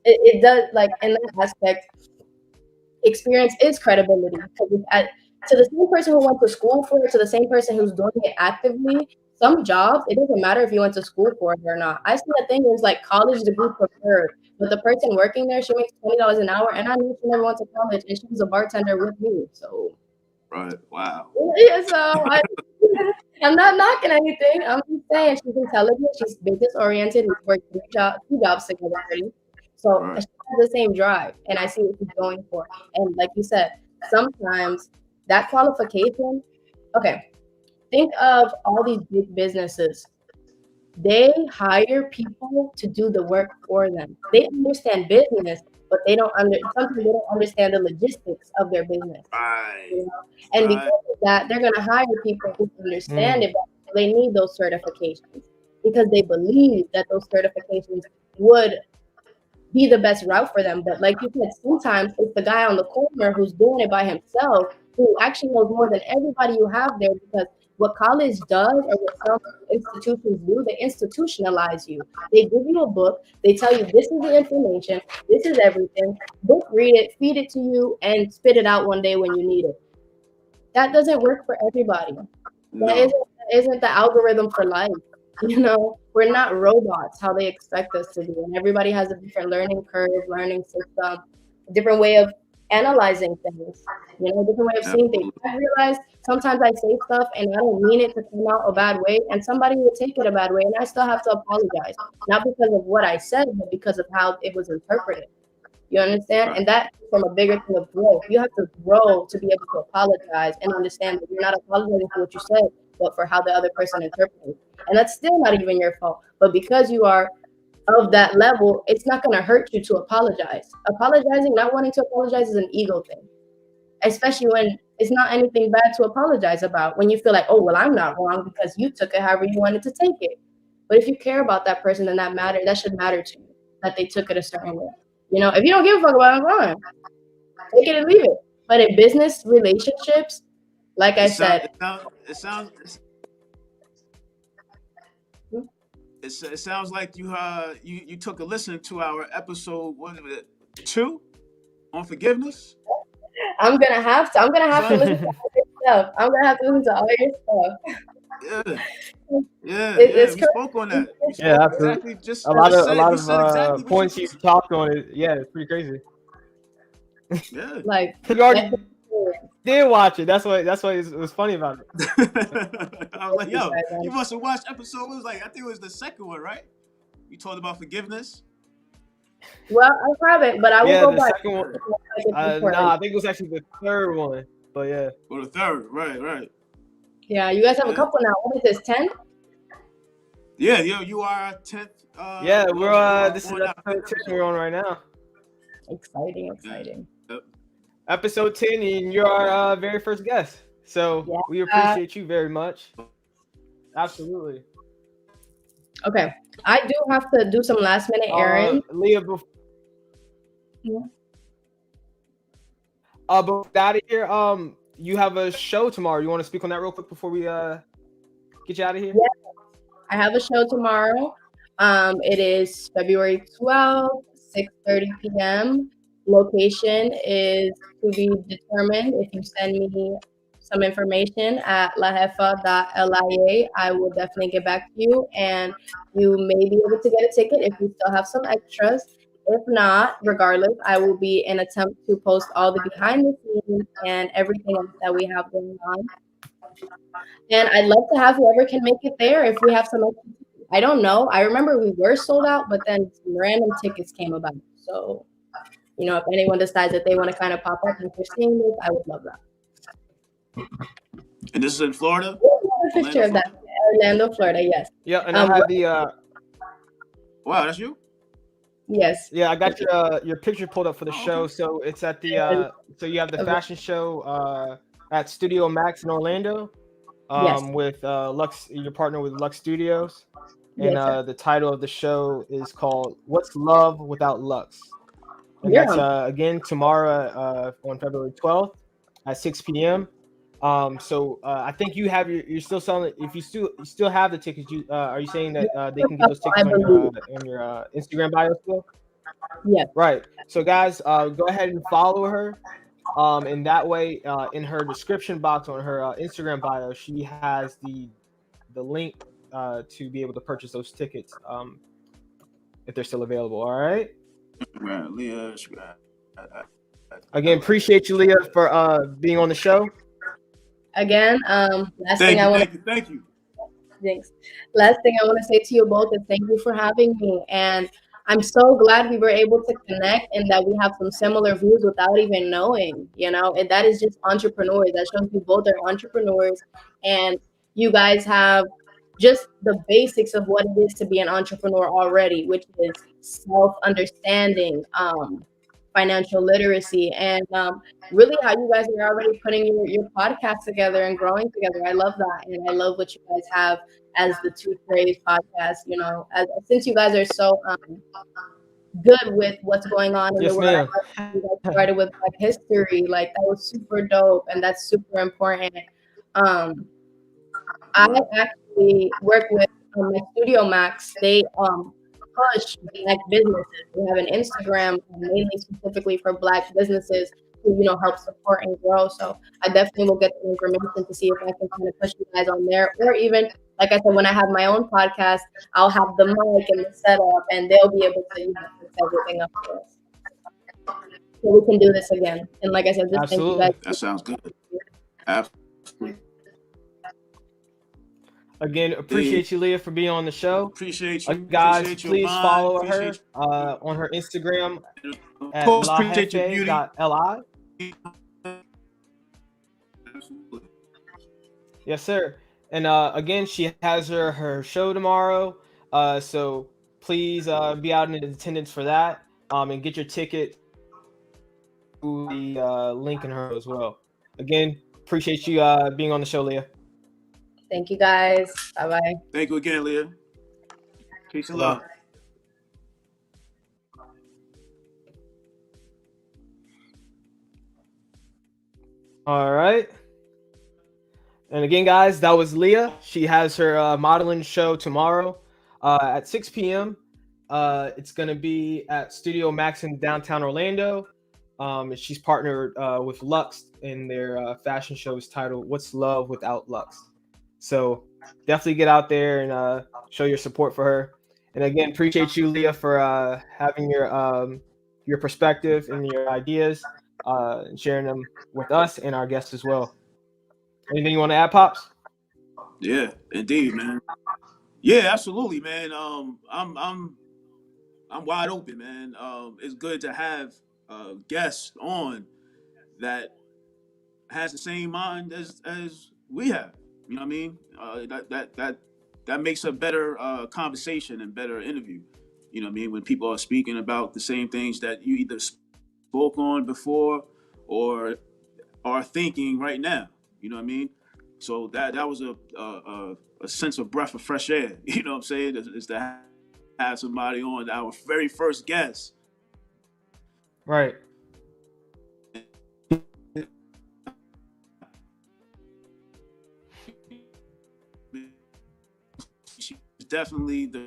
It does, like, in that aspect, experience is credibility. Because to the same person who went to school for it, to the same person who's doing it actively, some jobs, it doesn't matter if you went to school for it or not. I see the thing is like college degree preferred, but the person working there, she makes $20 an hour, and I knew she never went to college, and she was a bartender with me. So. Right. Wow. Yeah, I'm not knocking anything. I'm just saying she's intelligent. She's business oriented. We've worked two jobs together already. So she has the same drive, and I see what she's going for. And like you said, sometimes that qualification. Okay, think of all these big businesses. They hire people to do the work for them. They understand business, but sometimes they don't understand the logistics of their business. Right. And because of that, they're gonna hire people who understand it, but they need those certifications because they believe that those certifications would be the best route for them. But like you said, sometimes it's the guy on the corner who's doing it by himself who actually knows more than everybody you have there, because what college does, or what some institutions do, they institutionalize you. They give you a book, they tell you this is the information, this is everything. Book, read it, feed it to you, and spit it out one day when you need it. That doesn't work for everybody. That isn't the algorithm for life. You know, we're not robots how they expect us to be. And everybody has a different learning curve, learning system, different way of analyzing things, you know, different way of seeing things. I realize sometimes I say stuff and I don't mean it to come out a bad way, and somebody will take it a bad way, and I still have to apologize. Not because of what I said, but because of how it was interpreted. You understand? Right. And that from a bigger thing of growth. You have to grow to be able to apologize and understand that you're not apologizing for what you said, but for how the other person interpreted it. And that's still not even your fault. But because you are of that level, it's not going to hurt you to apologize. Apologizing, not wanting to apologize, is an ego thing, especially when it's not anything bad to apologize about. When you feel like, oh, well, I'm not wrong because you took it however you wanted to take it. But if you care about that person, then that should matter to you, that they took it a certain way. You know, if you don't give a fuck about it, fine. Take it and leave it. But in business relationships, like I said, it sounds like you took a listen to our episode, what was it, 2 on forgiveness. I'm gonna have to listen to all your stuff. I'm gonna have to listen to all your stuff. We spoke on that. Yeah, absolutely. Exactly, just a lot of exactly points you talked on it. Yeah, it's pretty crazy. Yeah, like you already did watch it. That's why it was funny about it. I was like, yo, you must have watched episode. It was like, I think it was the second one, right? We talked about forgiveness. Well, I haven't, but I will go back. Second one. I think it was actually the third one. But yeah. Well, the third, right. Yeah, you guys have a couple now. What is this, 10? Yeah, you are 10th. We're this is episode 10 we're on right now. Exciting. Yep. Episode 10, and you're our very first guest. So we appreciate you very much. Absolutely. Okay. I do have to do some last minute errands. Leah, before out of here, you have a show tomorrow. You want to speak on that real quick before we get you out of here? Yeah. I have a show tomorrow. It is February 12th, 6:30 p.m. Location is to be determined. If you send me some information at lajefa.lia, I will definitely get back to you, and you may be able to get a ticket if you still have some extras. If not, regardless, I will be in attempt to post all the behind the scenes and everything else that we have going on. And I'd love to have whoever can make it there if we have some. I don't know. I remember we were sold out, but then some random tickets came about. So, you know, if anyone decides that they want to kind of pop up and for seeing this, I would love that. And this is in Florida? A picture of that. Orlando, Florida, yes. Yeah, and I have the wow, that's you? Yes. Yeah, I got your picture pulled up for the show. So it's at the so you have the fashion show at Studio Max in Orlando. With Lux, your partner with Lux Studios. And the title of the show is called What's Love Without Lux? And that's again tomorrow on February 12th at 6 p.m. So I think you have you're still selling. If you still have the tickets, are you saying that they can get those tickets on your Instagram bio still? Yeah. Right. So guys, go ahead and follow her. And that way, in her description box on her Instagram bio, she has the link to be able to purchase those tickets if they're still available. All right. Right, Leah. Again, appreciate you, Leah, for being on the show. Again, Thank you. Thanks. Last thing I want to say to you both is thank you for having me. And I'm so glad we were able to connect and that we have some similar views without even knowing, you know, and that is just entrepreneurs. That shows you both are entrepreneurs and you guys have just the basics of what it is to be an entrepreneur already, which is self-understanding, financial literacy, and really how you guys are already putting your podcast together and growing together. I love that. And I love what you guys have as the TwoTreys podcast, you know, since you guys are so good with what's going on in the Yes, world. ma'am. You guys started with Black history, like that was super dope, and that's super important. Um, I Right. actually work with my Studio Max. They push Black businesses. We have an Instagram mainly specifically for Black businesses to help support and grow. So I definitely will get the information to see if I can kind of push you guys on there, or even like I said, when I have my own podcast, I'll have the mic and the setup, and they'll be able to fix everything up for us. So we can do this again. And like I said, just thank you guys. Absolutely. That sounds good. Absolutely. Again, appreciate you, Leah, for being on the show. Appreciate you. Guys, Appreciate your please mind. follow Appreciate her on her Instagram you. Of at course, appreciate your beauty. lajefe.li. Absolutely. Yes, sir. And again, she has her show tomorrow. So please be out in attendance for that. And get your ticket to the link in her as well. Again, appreciate you being on the show, Leah. Thank you guys. Bye bye. Thank you again, Leah. Peace and Bye. love. All right. And again, guys, that was Leah. She has her modeling show tomorrow at 6 p.m. It's going to be at Studio Max in downtown Orlando. And she's partnered with Lux in their fashion shows titled What's Love Without Lux? So definitely get out there and show your support for her. And again, appreciate you, Leah, for having your perspective and your ideas and sharing them with us and our guests as well. Anything you want to add, Pops? Yeah, indeed, man. Yeah, absolutely, man. I'm wide open, man. It's good to have guests on that has the same mind as we have. You know what I mean? That makes a better conversation and better interview. You know what I mean? When people are speaking about the same things that you either spoke on before or are thinking right now. You know what I mean? So that was a sense of breath of fresh air. You know what I'm saying? Is to have somebody on our very first guest. Right. She's definitely the.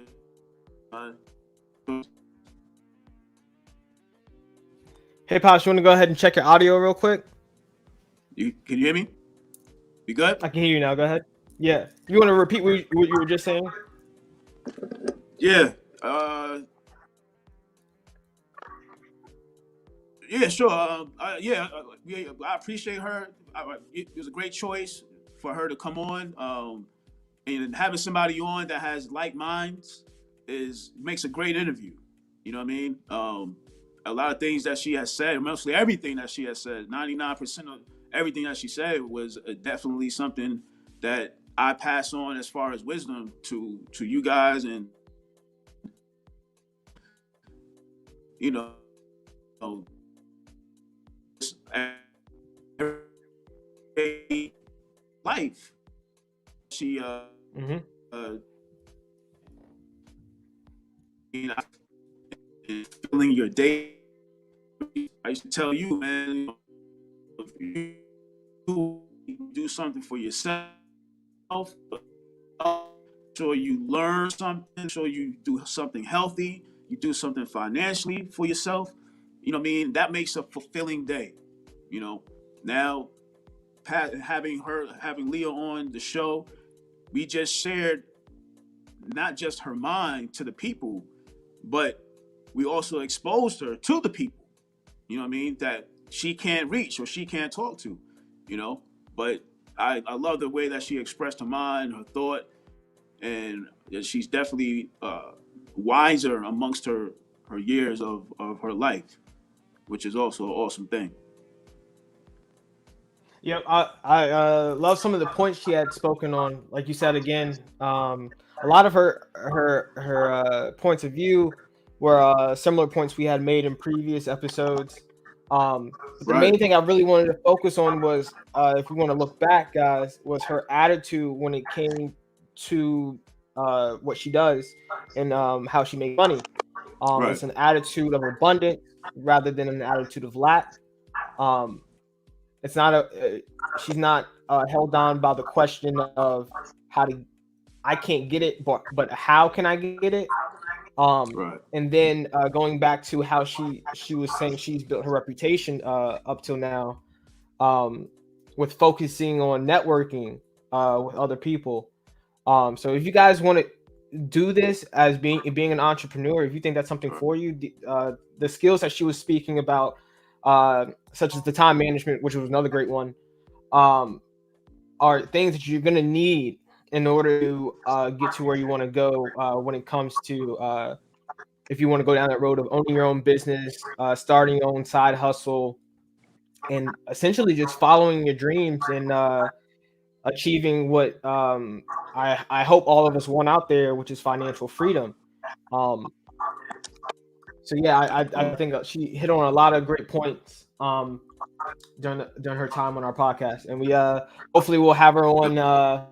Hey, Pops, you want to go ahead and check your audio real quick? Can you hear me? You good? I can hear you now. Go ahead. Yeah. You want to repeat what you were just saying? Yeah. Yeah, sure. I appreciate her. It was a great choice for her to come on. And having somebody on that has like minds makes a great interview. You know what I mean? A lot of things that she has said, mostly everything that she has said, 99% of everything that she said was definitely something that I pass on as far as wisdom to you guys, and you know, everyday life. She uh you know, feeling your day. I used to tell you, man, if you do something for yourself, sure you learn something, sure you do something healthy, you do something financially for yourself. You know what I mean? That makes a fulfilling day. You know, now having Leah on the show, we just shared not just her mind to the people, but we also exposed her to the people. You know what I mean? That she can't reach or she can't talk to. You know, but I love the way that she expressed her mind, her thought, and she's definitely wiser amongst her years of her life, which is also an awesome thing. Yep. I love some of the points she had spoken on. Like you said again, a lot of her points of view were similar points we had made in previous episodes. But the Right. main thing I really wanted to focus on was, if we want to look back, guys, was her attitude when it came to what she does and how she makes money. Right. It's an attitude of abundance rather than an attitude of lack. Um, it's not she's not held down by the question of how to. I can't get it, but how can I get it? Right. And then going back to how she was saying she's built her reputation up till now, um, with focusing on networking with other people. So if you guys want to do this as being an entrepreneur, if you think that's something Right. for you, the skills that she was speaking about, such as the time management, which was another great one, um, are things that you're gonna need in order to get to where you want to go when it comes to if you want to go down that road of owning your own business, starting your own side hustle, and essentially just following your dreams and achieving what I hope all of us want out there, which is financial freedom. Um, so yeah, I think she hit on a lot of great points during her time on our podcast, and we hopefully we'll have her on uh,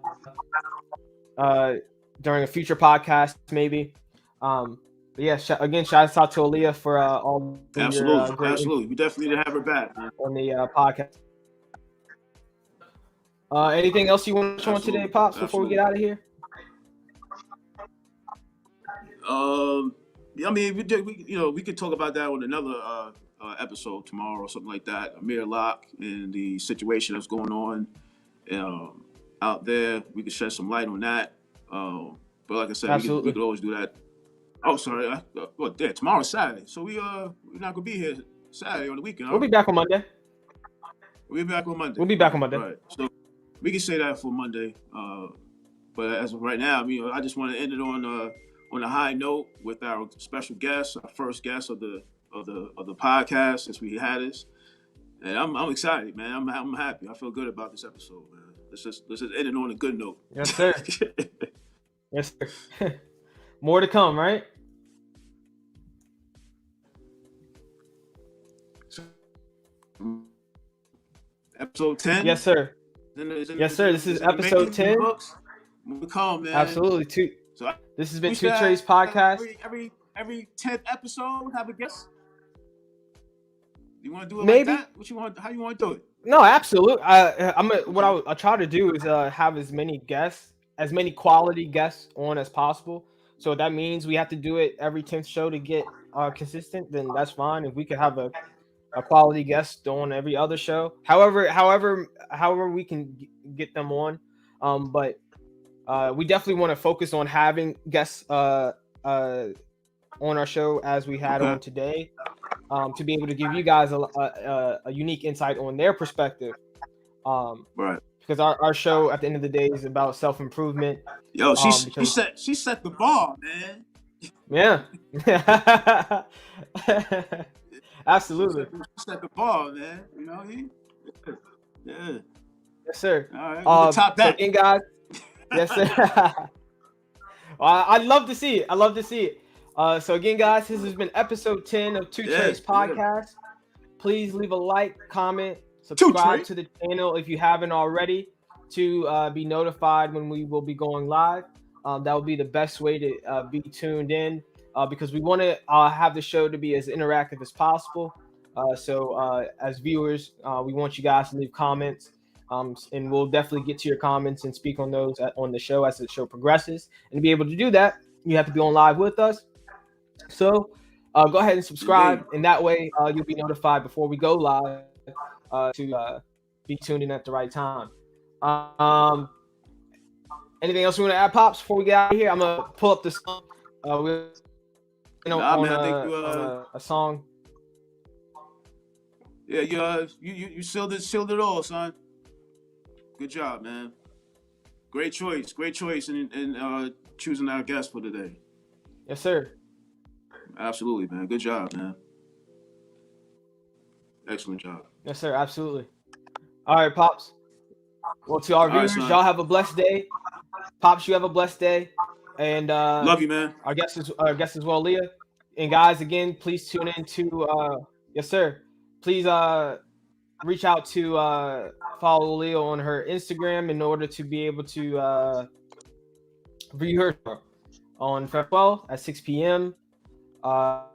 during a future podcast maybe. But yeah, again, shout out to Aaliyah for all of your Absolutely. great input Absolutely. We definitely need to have her back, man. on the podcast. Anything else you want to show on today, Absolutely. Pops, before we get Absolutely. out of here? Yeah, I mean, we could talk about that on another episode tomorrow or something like that. Amir Locke and the situation that's going on out there. We could shed some light on that. But like I said, we Absolutely. could always do that. Oh, sorry. Tomorrow's Saturday, so we're not gonna be here Saturday on the weekend. We'll be back on Monday. We'll be back on Monday. We'll be back on Monday. Right. So we can say that for Monday. But as of right now, I mean, I just want to end it on a high note with our special guest, our first guest of the podcast since we had this, and I'm excited, man. I'm happy. I feel good about this episode, man. Let's just end it on a good note. Yes, sir. Yes, sir. More to come, right? Episode 10. Yes, sir. Yes, sir. This is episode 10. More to come, man. Absolutely. So this has been TwoTreys podcast. Every 10th episode, have a guest. You want to do it Maybe. like that? What you want? How you want to do it? No, absolutely. I'll try to do is have as many guests, as many quality guests on as possible. So that means we have to do it every 10th show to get consistent. Then that's fine. If we could have a quality guest on every other show, however we can get them on. But we definitely want to focus on having guests on our show as we had on today, to be able to give you guys a unique insight on their perspective. Right. Because our show at the end of the day is about self-improvement. Yo, she set the bar, man. Yeah. Absolutely. She set the bar, man. You know what I mean? Yeah. Yes, sir. All right. We can top that. So again, guys. Yes, sir. I'd love to see it. So again, guys, this has been episode 10 of TwoTreys podcast. Yeah. Please leave a like, comment, subscribe to the channel if you haven't already, to be notified when we will be going live. That will be the best way to be tuned in, because we want to have the show to be as interactive as possible. So as viewers, we want you guys to leave comments. And we'll definitely get to your comments and speak on those on the show as the show progresses. And to be able to do that, you have to be on live with us. So go ahead and subscribe, and that way you'll be notified before we go live to be tuned in at the right time. Anything else you want to add, Pops, before we get out of here? I'm gonna pull up the song. A song. Yeah, you sealed it all, son. Good job, man. Great choice in choosing our guest for today. Yes, sir. Absolutely, man. Good job, man. Excellent job. Yes, sir. Absolutely. All right, Pops. Well, to our viewers, y'all have a blessed day. Pops, you have a blessed day. And love you, man. Our guest as well, Leah. And guys, again, please tune in to yes, sir. Please reach out to follow Leah on her Instagram in order to be able to view her on February 12th at 6 p.m. All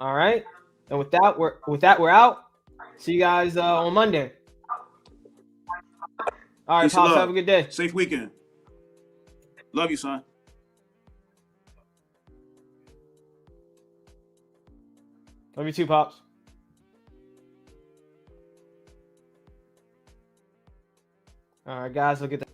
right. And with that, we're out. See you guys on Monday. All right, Peace and Pops. Have love. a good day. Safe weekend. Love you, son. Love you too, Pops. All right, guys. Look at that.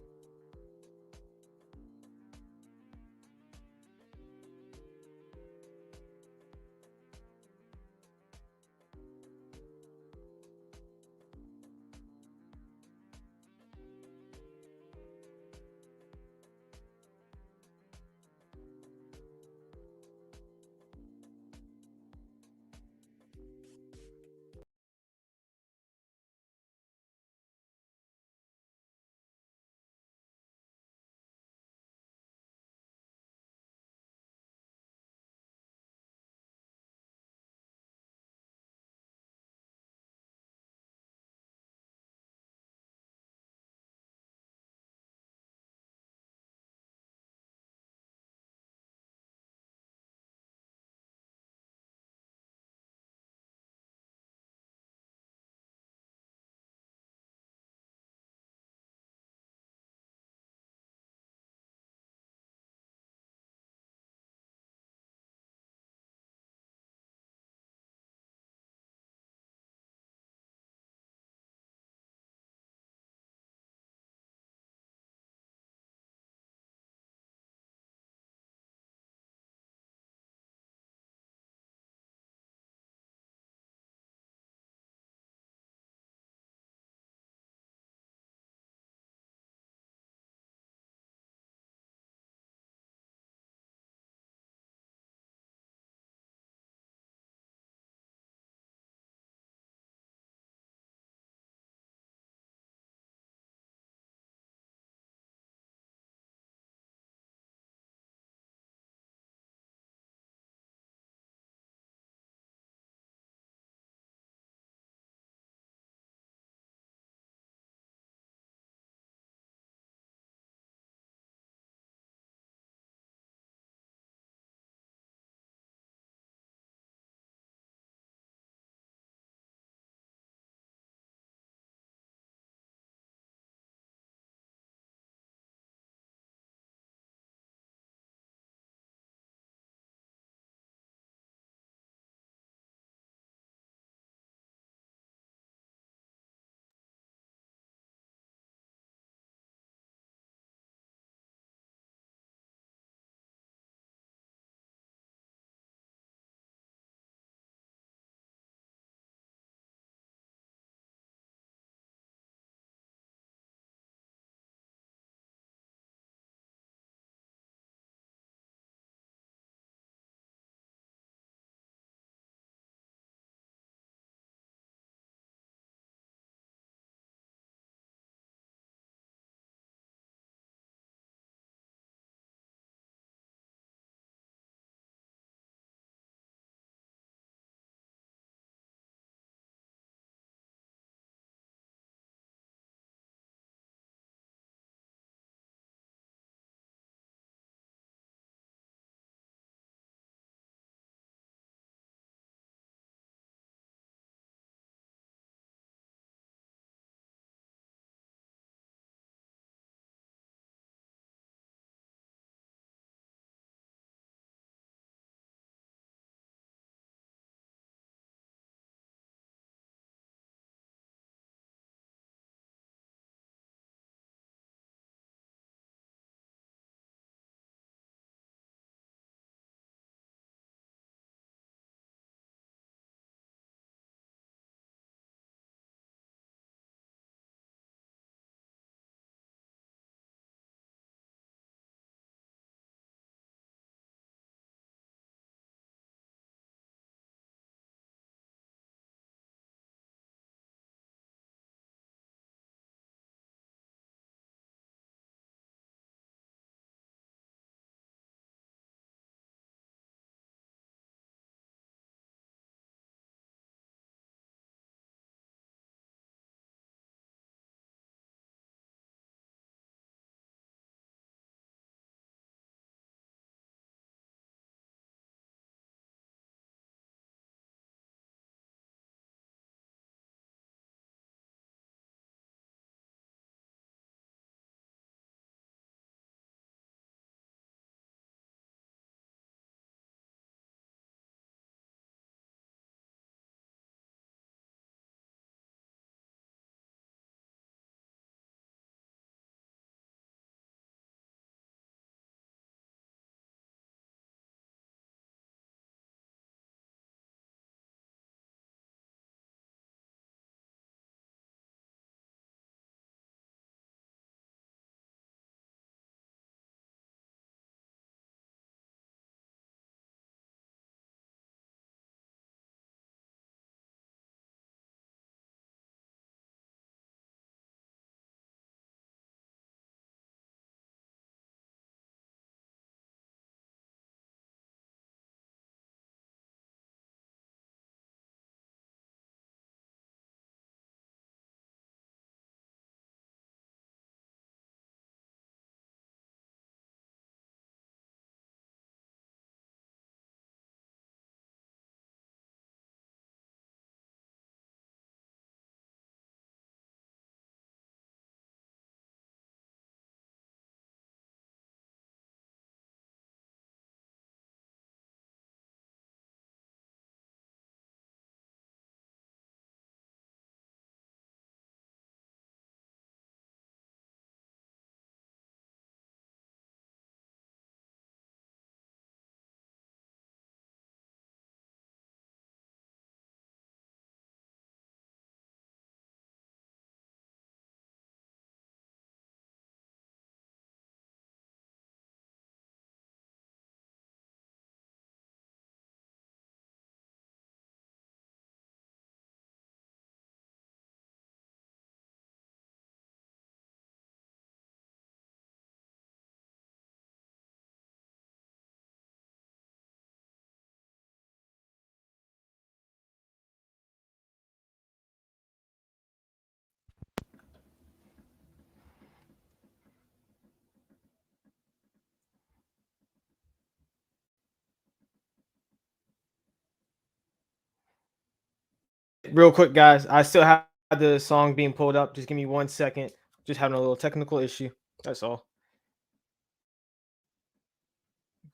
real quick, guys. I still have the song being pulled up. Just give me 1 second. Just having a little technical issue. That's all.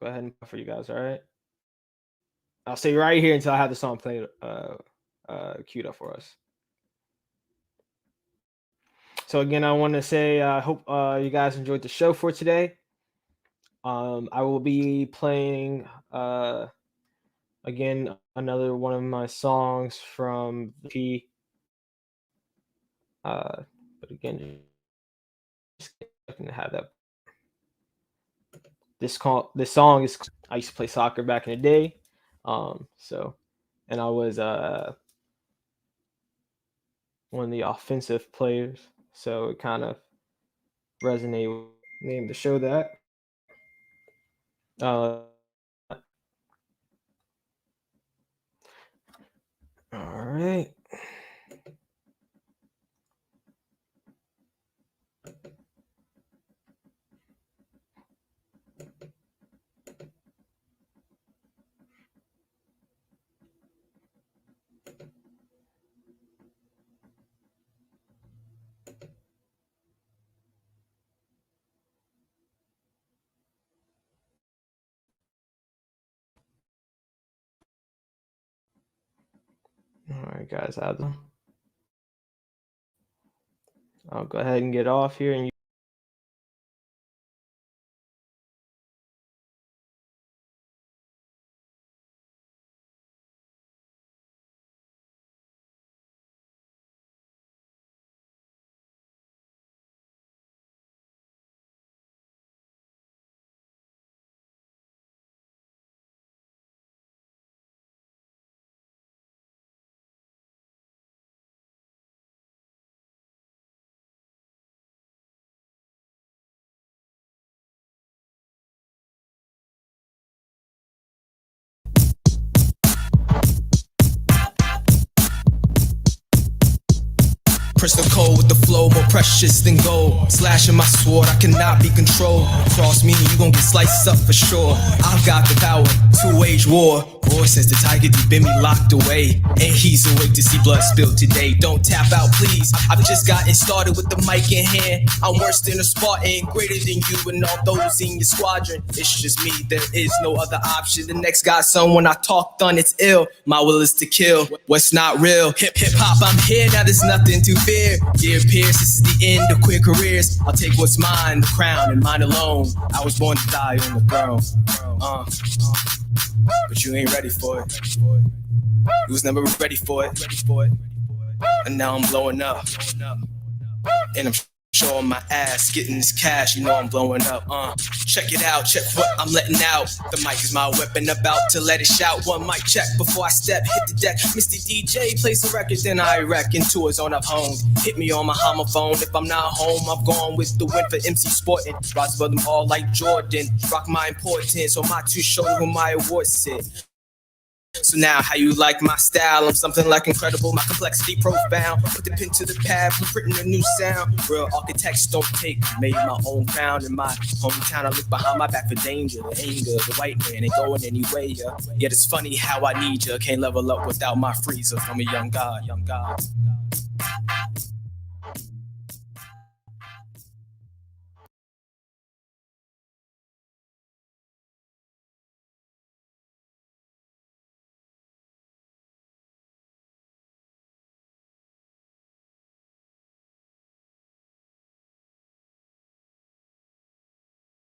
Go ahead and for you guys. All right. I'll stay right here until I have the song played, queued up for us. So again, I want to say I hope you guys enjoyed the show for today. I will be playing again another one of my songs from the P. But again, just going to have that. This song is I used to play soccer back in the day. And I was one of the offensive players, so it kind of resonated with the name to show that. All right. All right, guys. I'll go ahead and get off here and. Crystal cold with the flow, more precious than gold. Slashing my sword, I cannot be controlled. Cross me, you gon' get sliced up for sure. I've got the power to wage war. Boy, says the tiger deep in me locked away, and he's awake to see blood spilled today. Don't tap out, please. I've just gotten started with the mic in hand. I'm worse than a Spartan, greater than you and all those in your squadron. It's just me, there is no other option. The next guy's someone I talked on, it's ill. My will is to kill what's not real. Hip hop, I'm here, now there's nothing to fear. Dear peers, this is the end of queer careers. I'll take what's mine, the crown, and mine alone. I was born to die on the throne. But you ain't ready for it. You was never ready for it. And now I'm blowing up. And I'm showing my ass, getting this cash, you know I'm blowing up. Check it out, check what I'm letting out. The mic is my weapon, about to let it shout. One mic check before I step, hit the deck. Mr. DJ plays a record, then I wreck into a zone I've honed. Hit me on my homophone, if I'm not home, I'm gone with the win for MC Sporting. Rise above them all like Jordan, rock my importance on my two shoulder with my awards sit. So now, how you like my style? I'm something like incredible, my complexity profound. Put the pen to the pad, written a new sound. Real architects don't take, made my own crown. In my hometown, I look behind my back for danger. The anger, the white man ain't going anywhere. Yet it's funny how I need ya. Can't level up without my freezer from a young god.